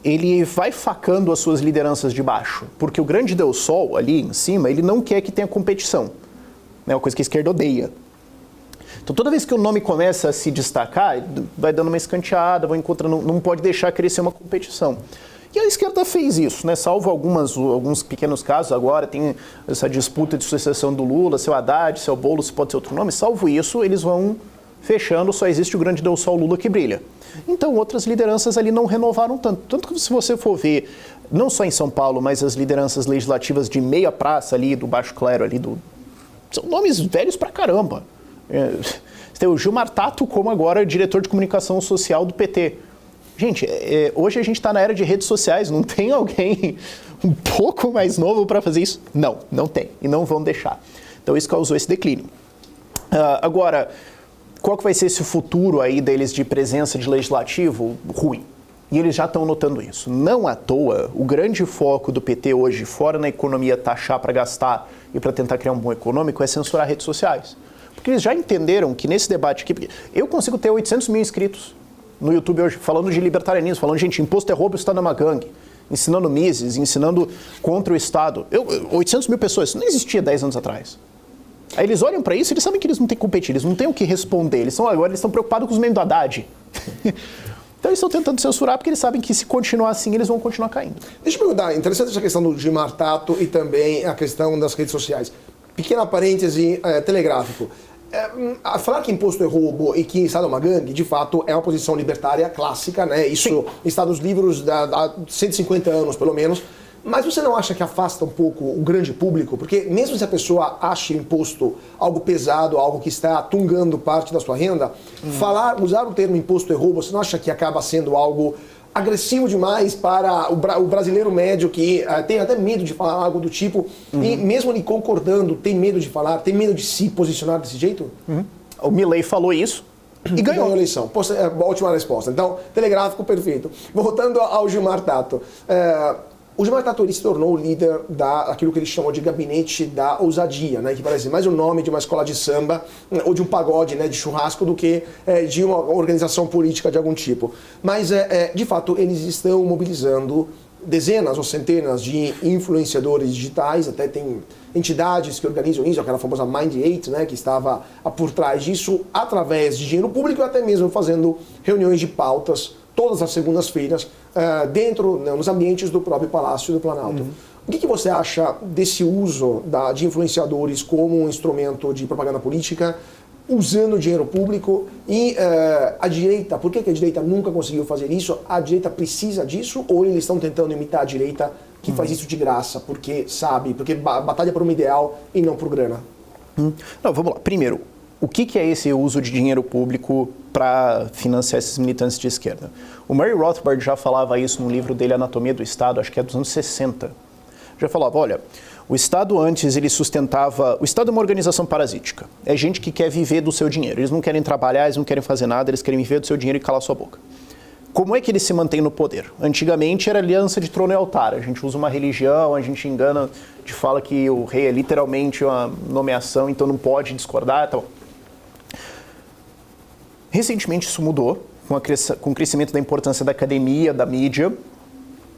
B: ele vai facando as suas lideranças de baixo, porque o grande Deus Sol ali em cima, ele não quer que tenha competição. É uma coisa que a esquerda odeia. Então toda vez que o nome começa a se destacar, vai dando uma escanteada, vai encontrando, não pode deixar crescer uma competição. E a esquerda fez isso, né? Salvo alguns pequenos casos agora, tem essa disputa de sucessão do Lula, seu Haddad, seu Boulos, se pode ser outro nome, salvo isso, eles vão fechando, só existe o grande Deus Sol Lula que brilha. Então outras lideranças ali não renovaram tanto. Tanto que se você for ver, não só em São Paulo, mas as lideranças legislativas de meia praça ali, do baixo clero ali, são nomes velhos pra caramba. Você tem o Gilmar Tato como agora diretor de comunicação social do PT. Gente, hoje a gente está na era de redes sociais, não tem alguém um pouco mais novo para fazer isso? Não, não tem, e não vão deixar. Então isso causou esse declínio. Agora, qual que vai ser esse futuro aí deles de presença de legislativo? Ruim. E eles já estão notando isso. Não à toa, o grande foco do PT hoje, fora na economia taxar para gastar e para tentar criar um bom econômico, é censurar redes sociais. Porque eles já entenderam que nesse debate aqui, eu consigo ter 800 mil inscritos no YouTube hoje, falando de libertarianismo, falando, gente, imposto é roubo, está numa gangue, ensinando Mises, ensinando contra o Estado. 800 mil pessoas, isso não existia 10 anos atrás. Aí eles olham para isso e eles sabem que eles não têm que competir, eles não têm o que responder, agora eles estão preocupados com os memes do Haddad. Então eles estão tentando censurar porque eles sabem que se continuar assim, eles vão continuar caindo.
A: Deixa eu perguntar, interessante essa questão do Gilmar Tato e também a questão das redes sociais. Pequena parêntese, telegráfico. Falar que imposto é roubo e que Estado é uma gangue, de fato, é uma posição libertária clássica, né? Isso sim, está nos livros há 150 anos, pelo menos. Mas você não acha que afasta um pouco o grande público? Porque mesmo se a pessoa acha imposto algo pesado, algo que está tungando parte da sua renda, usar o termo imposto é roubo, você não acha que acaba sendo algo agressivo demais para o brasileiro médio que tem até medo de falar algo do tipo, e mesmo ele concordando, tem medo de falar, tem medo de se posicionar desse jeito?
B: O Milei falou isso e ganhou
A: a eleição. Ótima resposta. Então, telegráfico perfeito. Voltando ao Gilmar Tato. O Gilmar Tato ele se tornou o líder daquilo que ele chamou de gabinete da ousadia, né, que parece mais o nome de uma escola de samba ou de um pagode, né, de churrasco, do que de uma organização política de algum tipo. Mas, de fato, eles estão mobilizando dezenas ou centenas de influenciadores digitais, até tem entidades que organizam isso, aquela famosa Mind8, né, que estava por trás disso, através de dinheiro público, até mesmo fazendo reuniões de pautas todas as segundas-feiras, nos ambientes do próprio Palácio do Planalto. O que você acha desse uso de influenciadores como um instrumento de propaganda política, usando dinheiro público, e a direita, por que a direita nunca conseguiu fazer isso? A direita precisa disso, ou eles estão tentando imitar a direita que faz isso de graça, porque batalha por um ideal e não por grana?
B: Não, vamos lá. Primeiro, o que é esse uso de dinheiro público para financiar esses militantes de esquerda? O Murray Rothbard já falava isso no livro dele, Anatomia do Estado, acho que é dos anos 60. Já falava, olha, o Estado antes ele sustentava... O Estado é uma organização parasítica. É gente que quer viver do seu dinheiro. Eles não querem trabalhar, eles não querem fazer nada, eles querem viver do seu dinheiro e calar sua boca. Como é que eles se mantêm no poder? Antigamente era aliança de trono e altar. A gente usa uma religião, a gente engana, a gente fala que o rei é literalmente uma nomeação, então não pode discordar e tal. Recentemente isso mudou, com o crescimento da importância da academia, da mídia,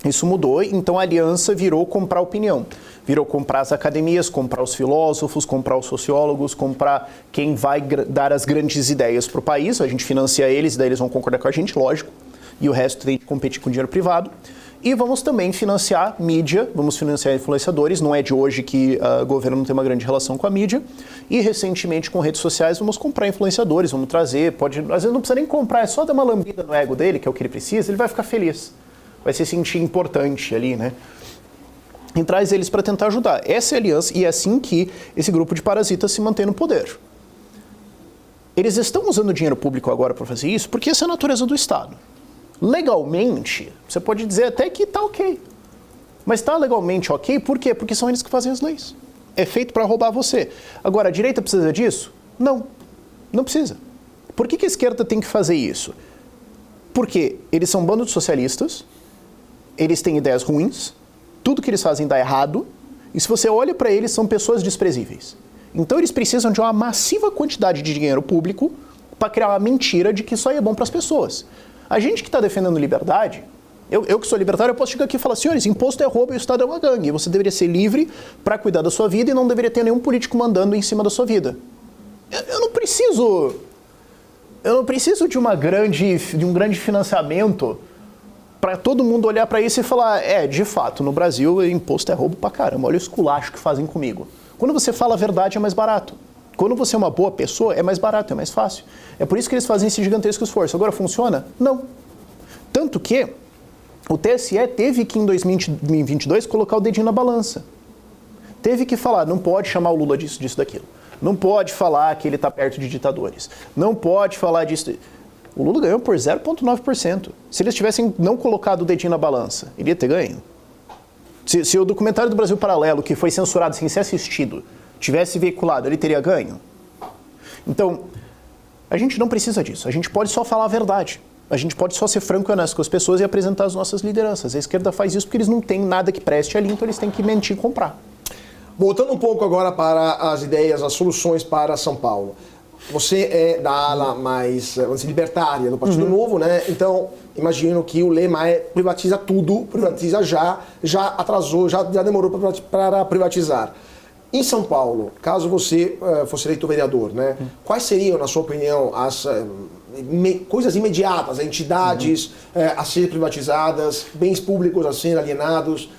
B: isso mudou, então a aliança virou comprar opinião. Virou comprar as academias, comprar os filósofos, comprar os sociólogos, comprar quem vai dar as grandes ideias para o país. A gente financia eles, daí eles vão concordar com a gente, lógico. E o resto tem que competir com dinheiro privado. E vamos também financiar mídia, vamos financiar influenciadores. Não é de hoje que o governo não tem uma grande relação com a mídia. E recentemente com redes sociais vamos comprar influenciadores, vamos trazer. Às vezes não precisa nem comprar, é só dar uma lambida no ego dele, que é o que ele precisa, ele vai ficar feliz. Vai se sentir importante ali, né? E traz eles para tentar ajudar. Essa é a aliança e é assim que esse grupo de parasitas se mantém no poder. Eles estão usando dinheiro público agora para fazer isso porque essa é a natureza do Estado. Legalmente, você pode dizer até que está ok. Mas está legalmente ok por quê? Porque são eles que fazem as leis. É feito para roubar você. Agora, a direita precisa disso? Não. Não precisa. Por que a esquerda tem que fazer isso? Porque eles são bandos de socialistas, eles têm ideias ruins, tudo que eles fazem dá errado, e se você olha para eles, são pessoas desprezíveis. Então eles precisam de uma massiva quantidade de dinheiro público para criar uma mentira de que isso aí é bom para as pessoas. A gente que está defendendo liberdade, eu que sou libertário, eu posso chegar aqui e falar, senhores, imposto é roubo e o Estado é uma gangue. Você deveria ser livre para cuidar da sua vida e não deveria ter nenhum político mandando em cima da sua vida. Eu não preciso de um grande financiamento para todo mundo olhar para isso e falar, de fato, no Brasil, imposto é roubo pra caramba, olha o esculacho que fazem comigo. Quando você fala a verdade, é mais barato. Quando você é uma boa pessoa, é mais barato, é mais fácil. É por isso que eles fazem esse gigantesco esforço. Agora, funciona? Não. Tanto que o TSE teve que, em 2022, colocar o dedinho na balança. Teve que falar, não pode chamar o Lula disso, daquilo. Não pode falar que ele está perto de ditadores. Não pode falar disso. O Lula ganhou por 0,9%. Se eles tivessem não colocado o dedinho na balança, ele ia ter ganho. Se o documentário do Brasil Paralelo, que foi censurado sem ser assistido, tivesse veiculado, ele teria ganho. Então, a gente não precisa disso. A gente pode só falar a verdade. A gente pode só ser franco e honesto com as pessoas e apresentar as nossas lideranças. A esquerda faz isso porque eles não têm nada que preste ali, então eles têm que mentir e comprar.
A: Voltando um pouco agora para as ideias, as soluções para São Paulo. Você é da ala mais, vamos dizer, libertária do Partido Novo, né? Então, imagino que o lema é privatiza tudo, privatiza já atrasou, já demorou para privatizar. Em São Paulo, caso você fosse eleito vereador, né? Quais seriam, na sua opinião, as coisas imediatas, entidades a serem privatizadas, bens públicos a serem alienados,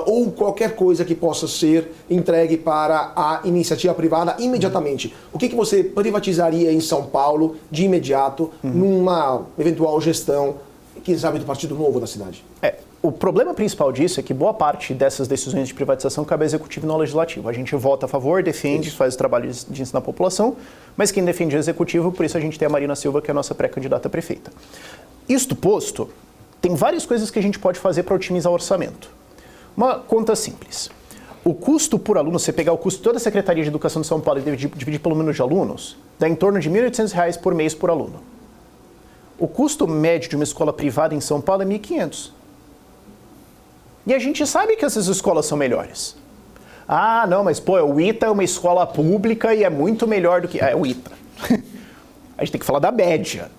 A: ou qualquer coisa que possa ser entregue para a iniciativa privada imediatamente? O que você privatizaria em São Paulo de imediato numa eventual gestão, quem sabe, do Partido Novo da cidade?
B: O problema principal disso é que boa parte dessas decisões de privatização cabe ao Executivo e não ao Legislativo. A gente vota a favor, defende, faz o trabalho de ensinar a população, mas quem defende é o Executivo, por isso a gente tem a Marina Silva, que é a nossa pré-candidata a prefeita. Isto posto, tem várias coisas que a gente pode fazer para otimizar o orçamento. Uma conta simples. O custo por aluno, você pegar o custo de toda a Secretaria de Educação de São Paulo e dividir pelo número de alunos, dá em torno de R$ 1.800 por mês por aluno. O custo médio de uma escola privada em São Paulo é R$ 1.500. E a gente sabe que essas escolas são melhores. Ah, não, mas o ITA é uma escola pública e é muito melhor do que... É o ITA. A gente tem que falar da média.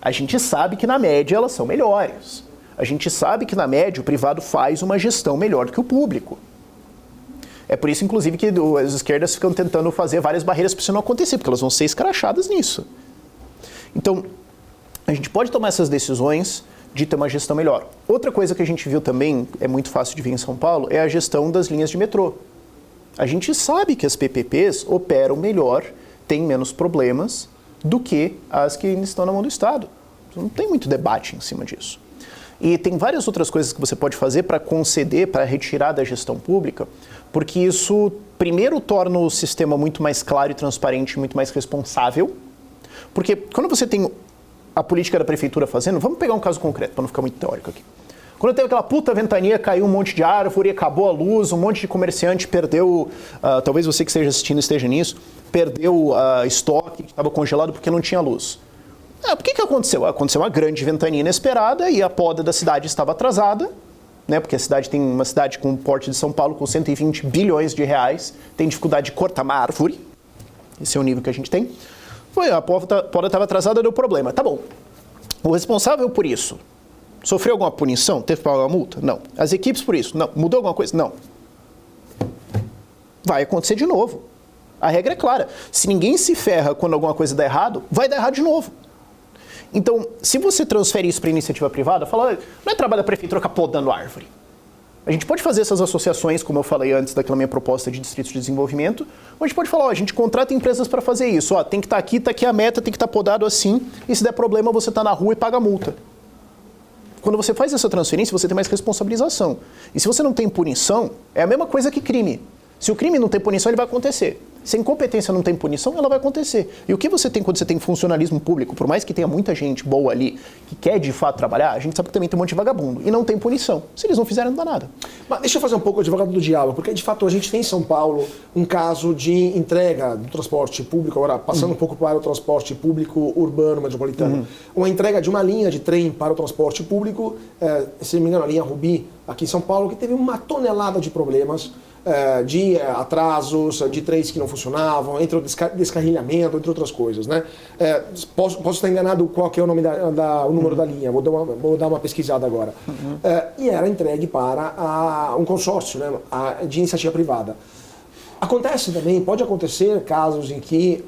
B: A gente sabe que na média elas são melhores. A gente sabe que na média o privado faz uma gestão melhor do que o público. É por isso, inclusive, que as esquerdas ficam tentando fazer várias barreiras para isso não acontecer, porque elas vão ser escrachadas nisso. Então, a gente pode tomar essas decisões de ter uma gestão melhor. Outra coisa que a gente viu também, é muito fácil de ver em São Paulo, é a gestão das linhas de metrô. A gente sabe que as PPPs operam melhor, têm menos problemas do que as que ainda estão na mão do Estado. Não tem muito debate em cima disso. E tem várias outras coisas que você pode fazer para conceder, para retirar da gestão pública, porque isso, primeiro, torna o sistema muito mais claro e transparente, muito mais responsável. Porque quando você tem a política da prefeitura fazendo, vamos pegar um caso concreto, para não ficar muito teórico aqui. Quando teve aquela puta ventania, caiu um monte de árvore, acabou a luz, um monte de comerciante perdeu, talvez você que esteja assistindo esteja nisso, perdeu estoque, que estava congelado porque não tinha luz. Por que aconteceu? Aconteceu uma grande ventania inesperada e a poda da cidade estava atrasada, né, porque a cidade tem uma cidade com o porte de São Paulo com 120 bilhões de reais, tem dificuldade de cortar uma árvore, esse é o nível que a gente tem. A poda estava atrasada, deu problema. Tá bom. O responsável por isso sofreu alguma punição? Teve que pagar uma multa? Não. As equipes por isso? Não. Mudou alguma coisa? Não. Vai acontecer de novo. A regra é clara. Se ninguém se ferra quando alguma coisa dá errado, vai dar errado de novo. Então, se você transfere isso para iniciativa privada, fala, não é trabalho da prefeitura ficar podando árvore. A gente pode fazer essas associações, como eu falei antes daquela minha proposta de distritos de desenvolvimento, ou a gente pode falar, a gente contrata empresas para fazer isso, tem que estar aqui, está aqui a meta, tem que estar podado assim, e se der problema você está na rua e paga a multa. Quando você faz essa transferência, você tem mais responsabilização. E se você não tem punição, é a mesma coisa que crime. Se o crime não tem punição, ele vai acontecer. Se a incompetência não tem punição, ela vai acontecer. E o que você tem quando você tem funcionalismo público, por mais que tenha muita gente boa ali, que quer de fato trabalhar, a gente sabe que também tem um monte de vagabundo. E não tem punição. Se eles não fizerem, não dá nada.
A: Mas deixa eu fazer um pouco de advogado do diabo, porque de fato a gente tem em São Paulo um caso de entrega do transporte público, agora passando um pouco para o transporte público urbano, metropolitano. Uma entrega de uma linha de trem para o transporte público, se não me engano, a linha Rubi, aqui em São Paulo, que teve uma tonelada de problemas, de atrasos, de trens que não funcionavam, entre o descarrilhamento, entre outras coisas, né? Posso estar enganado qual que é o nome o número da linha, vou dar uma pesquisada agora. E era entregue para um consórcio, né, de iniciativa privada. Acontece também, pode acontecer casos em que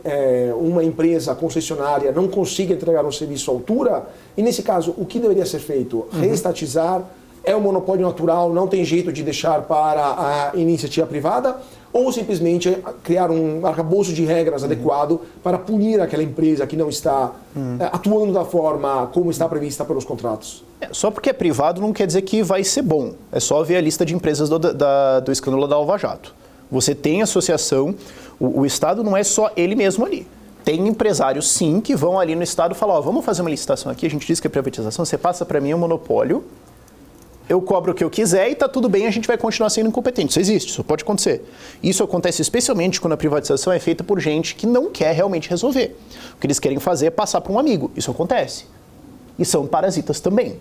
A: uma empresa concessionária não consiga entregar um serviço à altura, e nesse caso, o que deveria ser feito? Reestatizar. É um monopólio natural, não tem jeito de deixar para a iniciativa privada, ou simplesmente criar um arcabouço de regras adequado para punir aquela empresa que não está atuando da forma como está prevista pelos contratos?
B: Só porque é privado não quer dizer que vai ser bom. É só ver a lista de empresas do escândalo da Lava Jato. Você tem associação, o Estado não é só ele mesmo ali. Tem empresários, sim, que vão ali no Estado e falam, vamos fazer uma licitação aqui, a gente diz que é privatização, você passa para mim um monopólio, eu cobro o que eu quiser e está tudo bem, a gente vai continuar sendo incompetente. Isso existe, isso pode acontecer. Isso acontece especialmente quando a privatização é feita por gente que não quer realmente resolver. O que eles querem fazer é passar para um amigo. Isso acontece. E são parasitas também.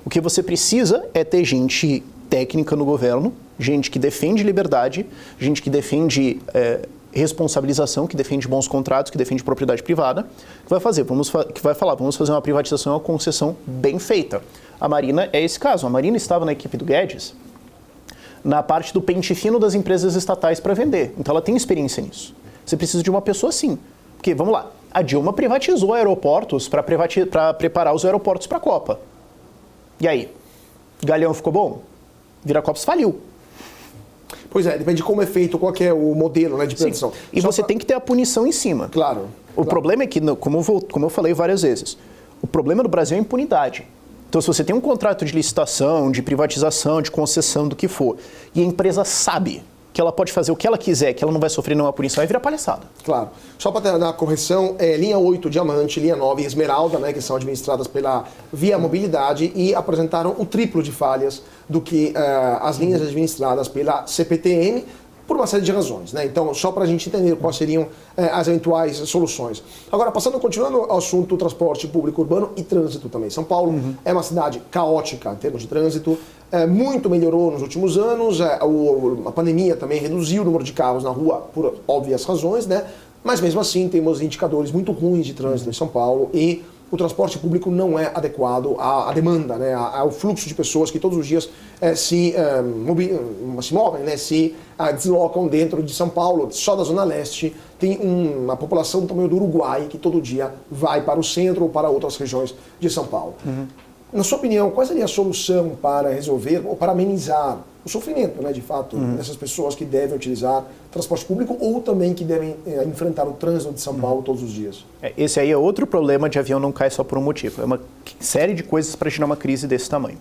B: O que você precisa é ter gente técnica no governo, gente que defende liberdade, gente que defende responsabilização, que defende bons contratos, que defende propriedade privada, que vai falar, vamos fazer uma privatização, uma concessão bem feita. A Marina é esse caso. A Marina estava na equipe do Guedes na parte do pente fino das empresas estatais para vender. Então ela tem experiência nisso. Você precisa de uma pessoa assim. Porque, vamos lá, a Dilma privatizou aeroportos para preparar os aeroportos para a Copa. E aí? Galeão ficou bom? Viracopos faliu.
A: Pois é, depende de como é feito, qual que é o modelo, né, de privatização.
B: E você tem que ter a punição em cima.
A: Claro.
B: O problema é que, como eu falei várias vezes, o problema do Brasil é a impunidade. Então, se você tem um contrato de licitação, de privatização, de concessão, do que for, e a empresa sabe que ela pode fazer o que ela quiser, que ela não vai sofrer nenhuma punição, vai virar palhaçada.
A: Claro. Só para dar a correção, linha 8, Diamante, linha 9, Esmeralda, né, que são administradas pela Via Mobilidade e apresentaram o triplo de falhas do que as linhas administradas pela CPTM, por uma série de razões, né? Então, só para a gente entender quais seriam as eventuais soluções. Agora, continuando ao assunto transporte público urbano e trânsito também. São Paulo é uma cidade caótica em termos de trânsito, muito melhorou nos últimos anos, a pandemia também reduziu o número de carros na rua por óbvias razões, né? Mas mesmo assim temos indicadores muito ruins de trânsito em São Paulo e o transporte público não é adequado à demanda, né, ao fluxo de pessoas que todos os dias se movem, né, se deslocam dentro de São Paulo. Só da Zona Leste tem uma população do tamanho do Uruguai que todo dia vai para o centro ou para outras regiões de São Paulo. Na sua opinião, qual seria a solução para resolver ou para amenizar o sofrimento, né, de fato, dessas pessoas que devem utilizar transporte público ou também que devem enfrentar o trânsito de São Paulo todos os dias?
B: Esse aí é outro problema de avião não cai só por um motivo. É uma série de coisas para gerar uma crise desse tamanho.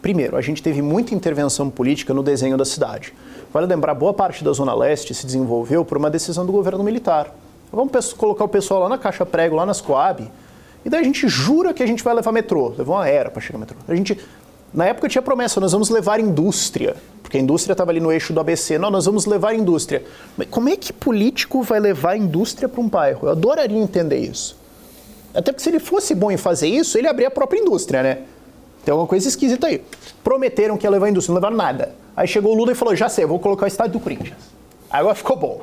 B: Primeiro, a gente teve muita intervenção política no desenho da cidade. Vale lembrar, boa parte da Zona Leste se desenvolveu por uma decisão do governo militar. Vamos colocar o pessoal lá na Caixa Prego, lá nas Coab, e daí a gente jura que a gente vai levar metrô. Levou uma era para chegar metrô. Na época tinha promessa, nós vamos levar indústria, porque a indústria estava ali no eixo do ABC. Não, nós vamos levar indústria. Mas como é que político vai levar indústria para um bairro? Eu adoraria entender isso. Até porque se ele fosse bom em fazer isso, ele abria a própria indústria, né? Tem alguma coisa esquisita aí. Prometeram que ia levar indústria, não levaram nada. Aí chegou o Lula e falou, já sei, eu vou colocar o estádio do Corinthians. Agora ficou bom.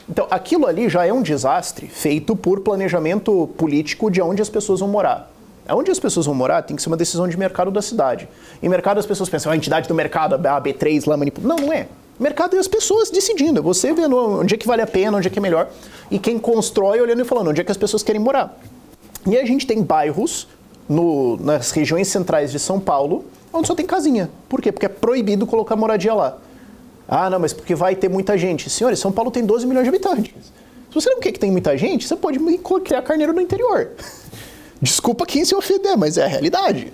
B: Então, aquilo ali já é um desastre feito por planejamento político de onde as pessoas vão morar. Onde as pessoas vão morar tem que ser uma decisão de mercado da cidade. Em mercado as pessoas pensam, a entidade do mercado, a B3 lá manipula. Não, não é. Mercado é as pessoas decidindo, é você vendo onde é que vale a pena, onde é que é melhor, e quem constrói olhando e falando onde é que as pessoas querem morar. E a gente tem bairros nas regiões centrais de São Paulo, onde só tem casinha. Por quê? Porque é proibido colocar moradia lá. Ah, não, mas porque vai ter muita gente. Senhores, São Paulo tem 12 milhões de habitantes. Se você não quer que tenha muita gente, você pode criar carneiro no interior. Desculpa quem se ofender, mas é a realidade.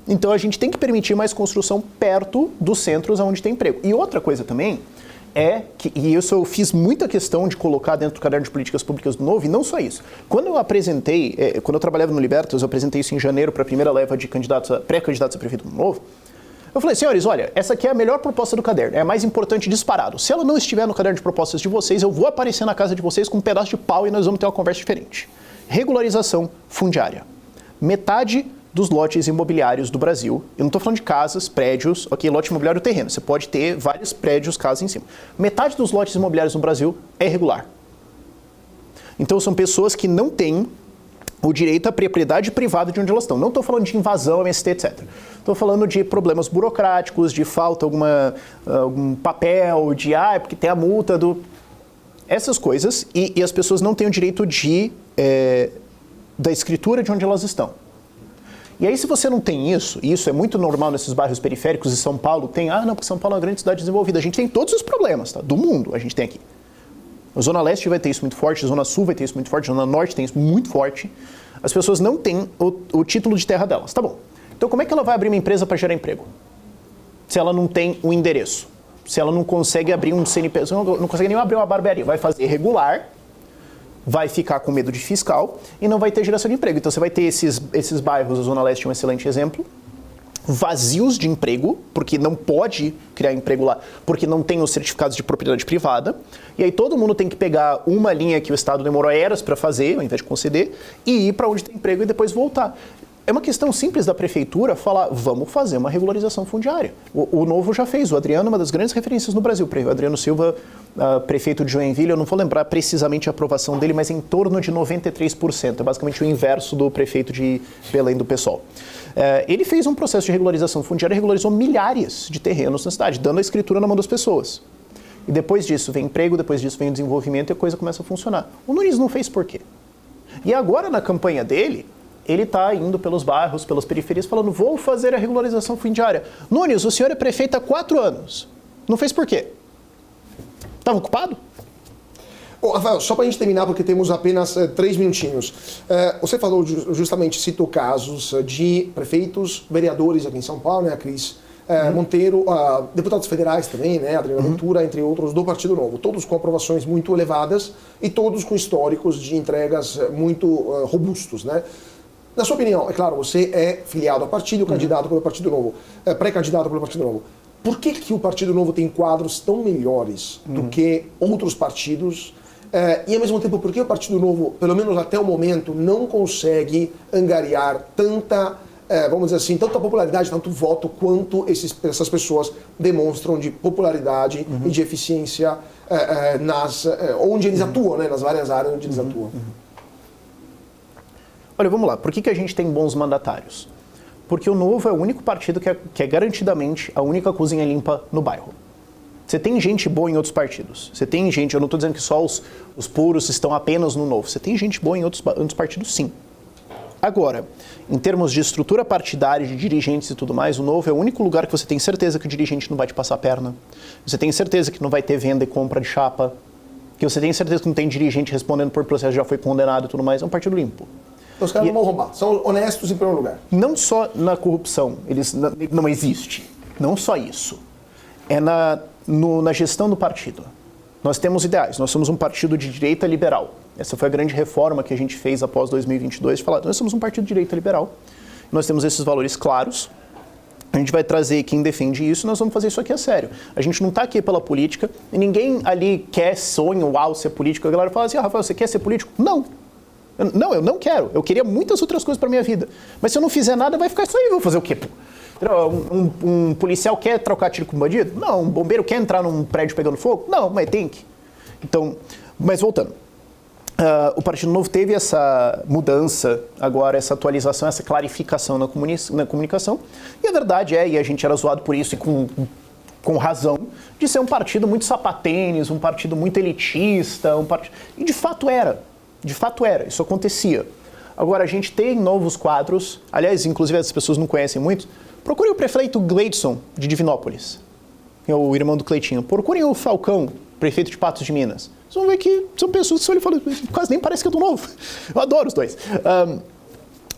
B: Então a gente tem que permitir mais construção perto dos centros onde tem emprego. E outra coisa também é que, e isso eu fiz muita questão de colocar dentro do caderno de políticas públicas do Novo, e não só isso. Quando eu apresentei, quando eu trabalhava no Libertas, eu apresentei isso em janeiro para a primeira leva de pré-candidatos a prefeito do Novo. Eu falei, senhores, olha, essa aqui é a melhor proposta do caderno, é a mais importante disparado. Se ela não estiver no caderno de propostas de vocês, eu vou aparecer na casa de vocês com um pedaço de pau e nós vamos ter uma conversa diferente. Regularização fundiária. Metade dos lotes imobiliários do Brasil, eu não estou falando de casas, prédios, ok, lote imobiliário terreno, você pode ter vários prédios, casas em cima. Metade dos lotes imobiliários no Brasil é irregular. Então são pessoas que não têm o direito à propriedade privada de onde elas estão. Não estou falando de invasão, MST, etc. Estou falando de problemas burocráticos, de falta algum papel, de porque tem a multa do... Essas coisas, e as pessoas não têm o direito da escritura de onde elas estão. E aí, se você não tem isso, e isso é muito normal nesses bairros periféricos, e São Paulo tem, não, porque São Paulo é uma grande cidade desenvolvida. A gente tem todos os problemas, tá? Do mundo a gente tem aqui. A Zona Leste vai ter isso muito forte, a Zona Sul vai ter isso muito forte, a Zona Norte tem isso muito forte. As pessoas não têm o título de terra delas. Tá bom. Então, como é que ela vai abrir uma empresa para gerar emprego? Se ela não tem um endereço. Se ela não consegue abrir um CNPJ, não consegue nem abrir uma barbearia. Vai fazer irregular, vai ficar com medo de fiscal e não vai ter geração de emprego. Então você vai ter esses bairros, a Zona Leste é um excelente exemplo, vazios de emprego, porque não pode criar emprego lá, porque não tem os certificados de propriedade privada, e aí todo mundo tem que pegar uma linha que o Estado demorou eras para fazer, ao invés de conceder, e ir para onde tem emprego e depois voltar. É uma questão simples da prefeitura falar, vamos fazer uma regularização fundiária. O Novo já fez, o Adriano é uma das grandes referências no Brasil. O Adriano Silva, prefeito de Joinville, eu não vou lembrar precisamente a aprovação dele, mas em torno de 93%. É basicamente o inverso do prefeito de Belém do PSOL. Ele fez um processo de regularização fundiária e regularizou milhares de terrenos na cidade, dando a escritura na mão das pessoas. E depois disso vem emprego, depois disso vem o desenvolvimento e a coisa começa a funcionar. O Nunes não fez por quê? E agora, na campanha dele, ele está indo pelos bairros, pelas periferias, falando, vou fazer a regularização fundiária. Nunes, o senhor é prefeito há 4 anos. Não fez por quê? Estava ocupado?
A: Bom, Rafael, só para a gente terminar, porque temos apenas 3 minutinhos. Você falou justamente, citou casos de prefeitos, vereadores aqui em São Paulo, né, a Cris Monteiro, deputados federais também, né, Adriana Ventura, entre outros, do Partido Novo. Todos com aprovações muito elevadas e todos com históricos de entregas muito robustos, né? Na sua opinião, é claro, você é filiado ao partido, candidato pelo Partido Novo, pré-candidato pelo Partido Novo. Por que o Partido Novo tem quadros tão melhores do que outros partidos? E, ao mesmo tempo, por que o Partido Novo, pelo menos até o momento, não consegue angariar tanta, vamos dizer assim, tanta popularidade, tanto voto, quanto essas pessoas demonstram de popularidade e de eficiência onde eles atuam, né, nas várias áreas onde eles atuam?
B: Olha, vamos lá. Por que a gente tem bons mandatários? Porque o Novo é o único partido que é garantidamente a única cozinha limpa no bairro. Você tem gente boa em outros partidos. Você tem gente, eu não estou dizendo que só os puros estão apenas no Novo. Você tem gente boa em outros partidos, sim. Agora, em termos de estrutura partidária, de dirigentes e tudo mais, o Novo é o único lugar que você tem certeza que o dirigente não vai te passar a perna. Você tem certeza que não vai ter venda e compra de chapa. Que você tem certeza que não tem dirigente respondendo por processo, já foi condenado e tudo mais. É um partido limpo.
A: Então os caras não vão roubar, são honestos em primeiro lugar.
B: Não só na corrupção, não existe. Não só isso. É na gestão do partido. Nós temos ideais, nós somos um partido de direita liberal. Essa foi a grande reforma que a gente fez após 2022, de falar, nós somos um partido de direita liberal. Nós temos esses valores claros. A gente vai trazer quem defende isso, nós vamos fazer isso aqui a sério. A gente não está aqui pela política, e ninguém ali quer sonho, ser político. A galera fala assim, Rafael, você quer ser político? Não. Não, eu não quero. Eu queria muitas outras coisas para minha vida. Mas se eu não fizer nada, vai ficar isso aí. Eu vou fazer o quê? Um policial quer trocar tiro com um bandido? Não. Um bombeiro quer entrar num prédio pegando fogo? Não, mas tem que. Então, mas voltando. O Partido Novo teve essa mudança, agora essa atualização, essa clarificação na comunicação. E a verdade é, e a gente era zoado por isso e com razão, de ser um partido muito sapatênis, um partido muito elitista, e de fato era, isso acontecia. Agora, a gente tem novos quadros, aliás, inclusive as pessoas não conhecem muito, procurem o prefeito Gleidson, de Divinópolis, que é o irmão do Cleitinho. Procurem o Falcão, prefeito de Patos de Minas. Vocês vão ver que são pessoas que só ele fala, quase nem parece que eu tô novo. Eu adoro os dois.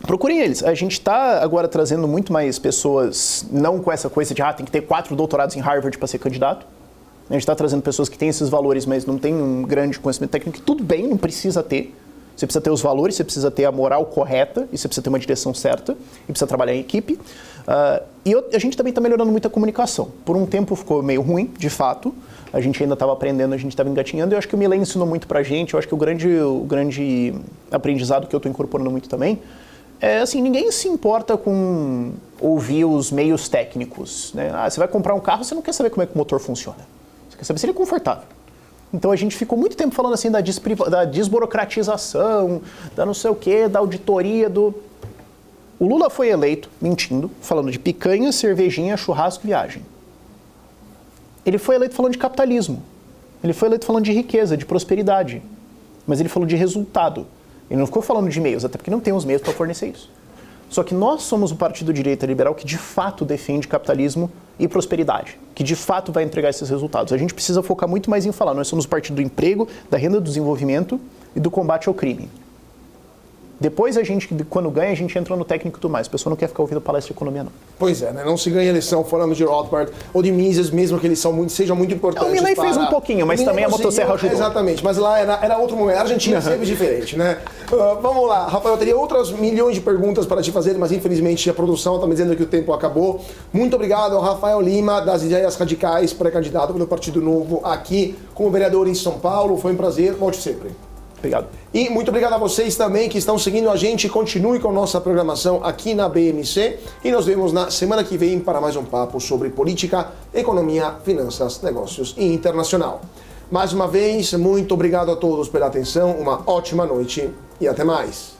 B: Procurem eles. A gente está agora trazendo muito mais pessoas, não com essa coisa de, tem que ter 4 doutorados em Harvard para ser candidato. A gente está trazendo pessoas que têm esses valores, mas não têm um grande conhecimento técnico, que tudo bem, não precisa ter. Você precisa ter os valores, você precisa ter a moral correta, e você precisa ter uma direção certa, e precisa trabalhar em equipe. E a gente também está melhorando muito a comunicação. Por um tempo ficou meio ruim, de fato. A gente ainda estava aprendendo, a gente estava engatinhando. E eu acho que o Milei ensinou muito pra gente. Eu acho que o grande aprendizado que eu estou incorporando muito também é assim, ninguém se importa com ouvir os meios técnicos, né? Você vai comprar um carro, você não quer saber como é que o motor funciona. Você quer saber se ele é confortável. Então a gente ficou muito tempo falando assim da desburocratização, da não sei o quê, da auditoria do... O Lula foi eleito, mentindo, falando de picanha, cervejinha, churrasco e viagem. Ele foi eleito falando de capitalismo. Ele foi eleito falando de riqueza, de prosperidade. Mas ele falou de resultado. Ele não ficou falando de meios, até porque não tem os meios para fornecer isso. Só que nós somos o partido direita liberal que de fato defende capitalismo e prosperidade, que de fato vai entregar esses resultados. A gente precisa focar muito mais em falar, nós somos o partido do emprego, da renda do desenvolvimento e do combate ao crime. Depois a gente, quando ganha, a gente entra no técnico e tudo mais. A pessoa não quer ficar ouvindo palestra de economia, não.
A: Pois é, né? Não se ganha eleição falando de Rothbard ou de Mises, mesmo que eles sejam muito importantes.
B: O Milei fez um pouquinho, mas também a motosserra ajudou.
A: Exatamente, mas lá era outro momento. A Argentina sempre diferente, né? Vamos lá, Rafael, eu teria outras milhões de perguntas para te fazer, mas infelizmente a produção está me dizendo que o tempo acabou. Muito obrigado ao Rafael Lima, das Ideias Radicais, pré-candidato pelo Partido Novo, aqui como vereador em São Paulo. Foi um prazer, volte sempre.
B: Obrigado.
A: E muito obrigado a vocês também que estão seguindo a gente. Continue com a nossa programação aqui na BMC e nos vemos na semana que vem para mais um papo sobre política, economia, finanças, negócios e internacional. Mais uma vez, muito obrigado a todos pela atenção, uma ótima noite e até mais.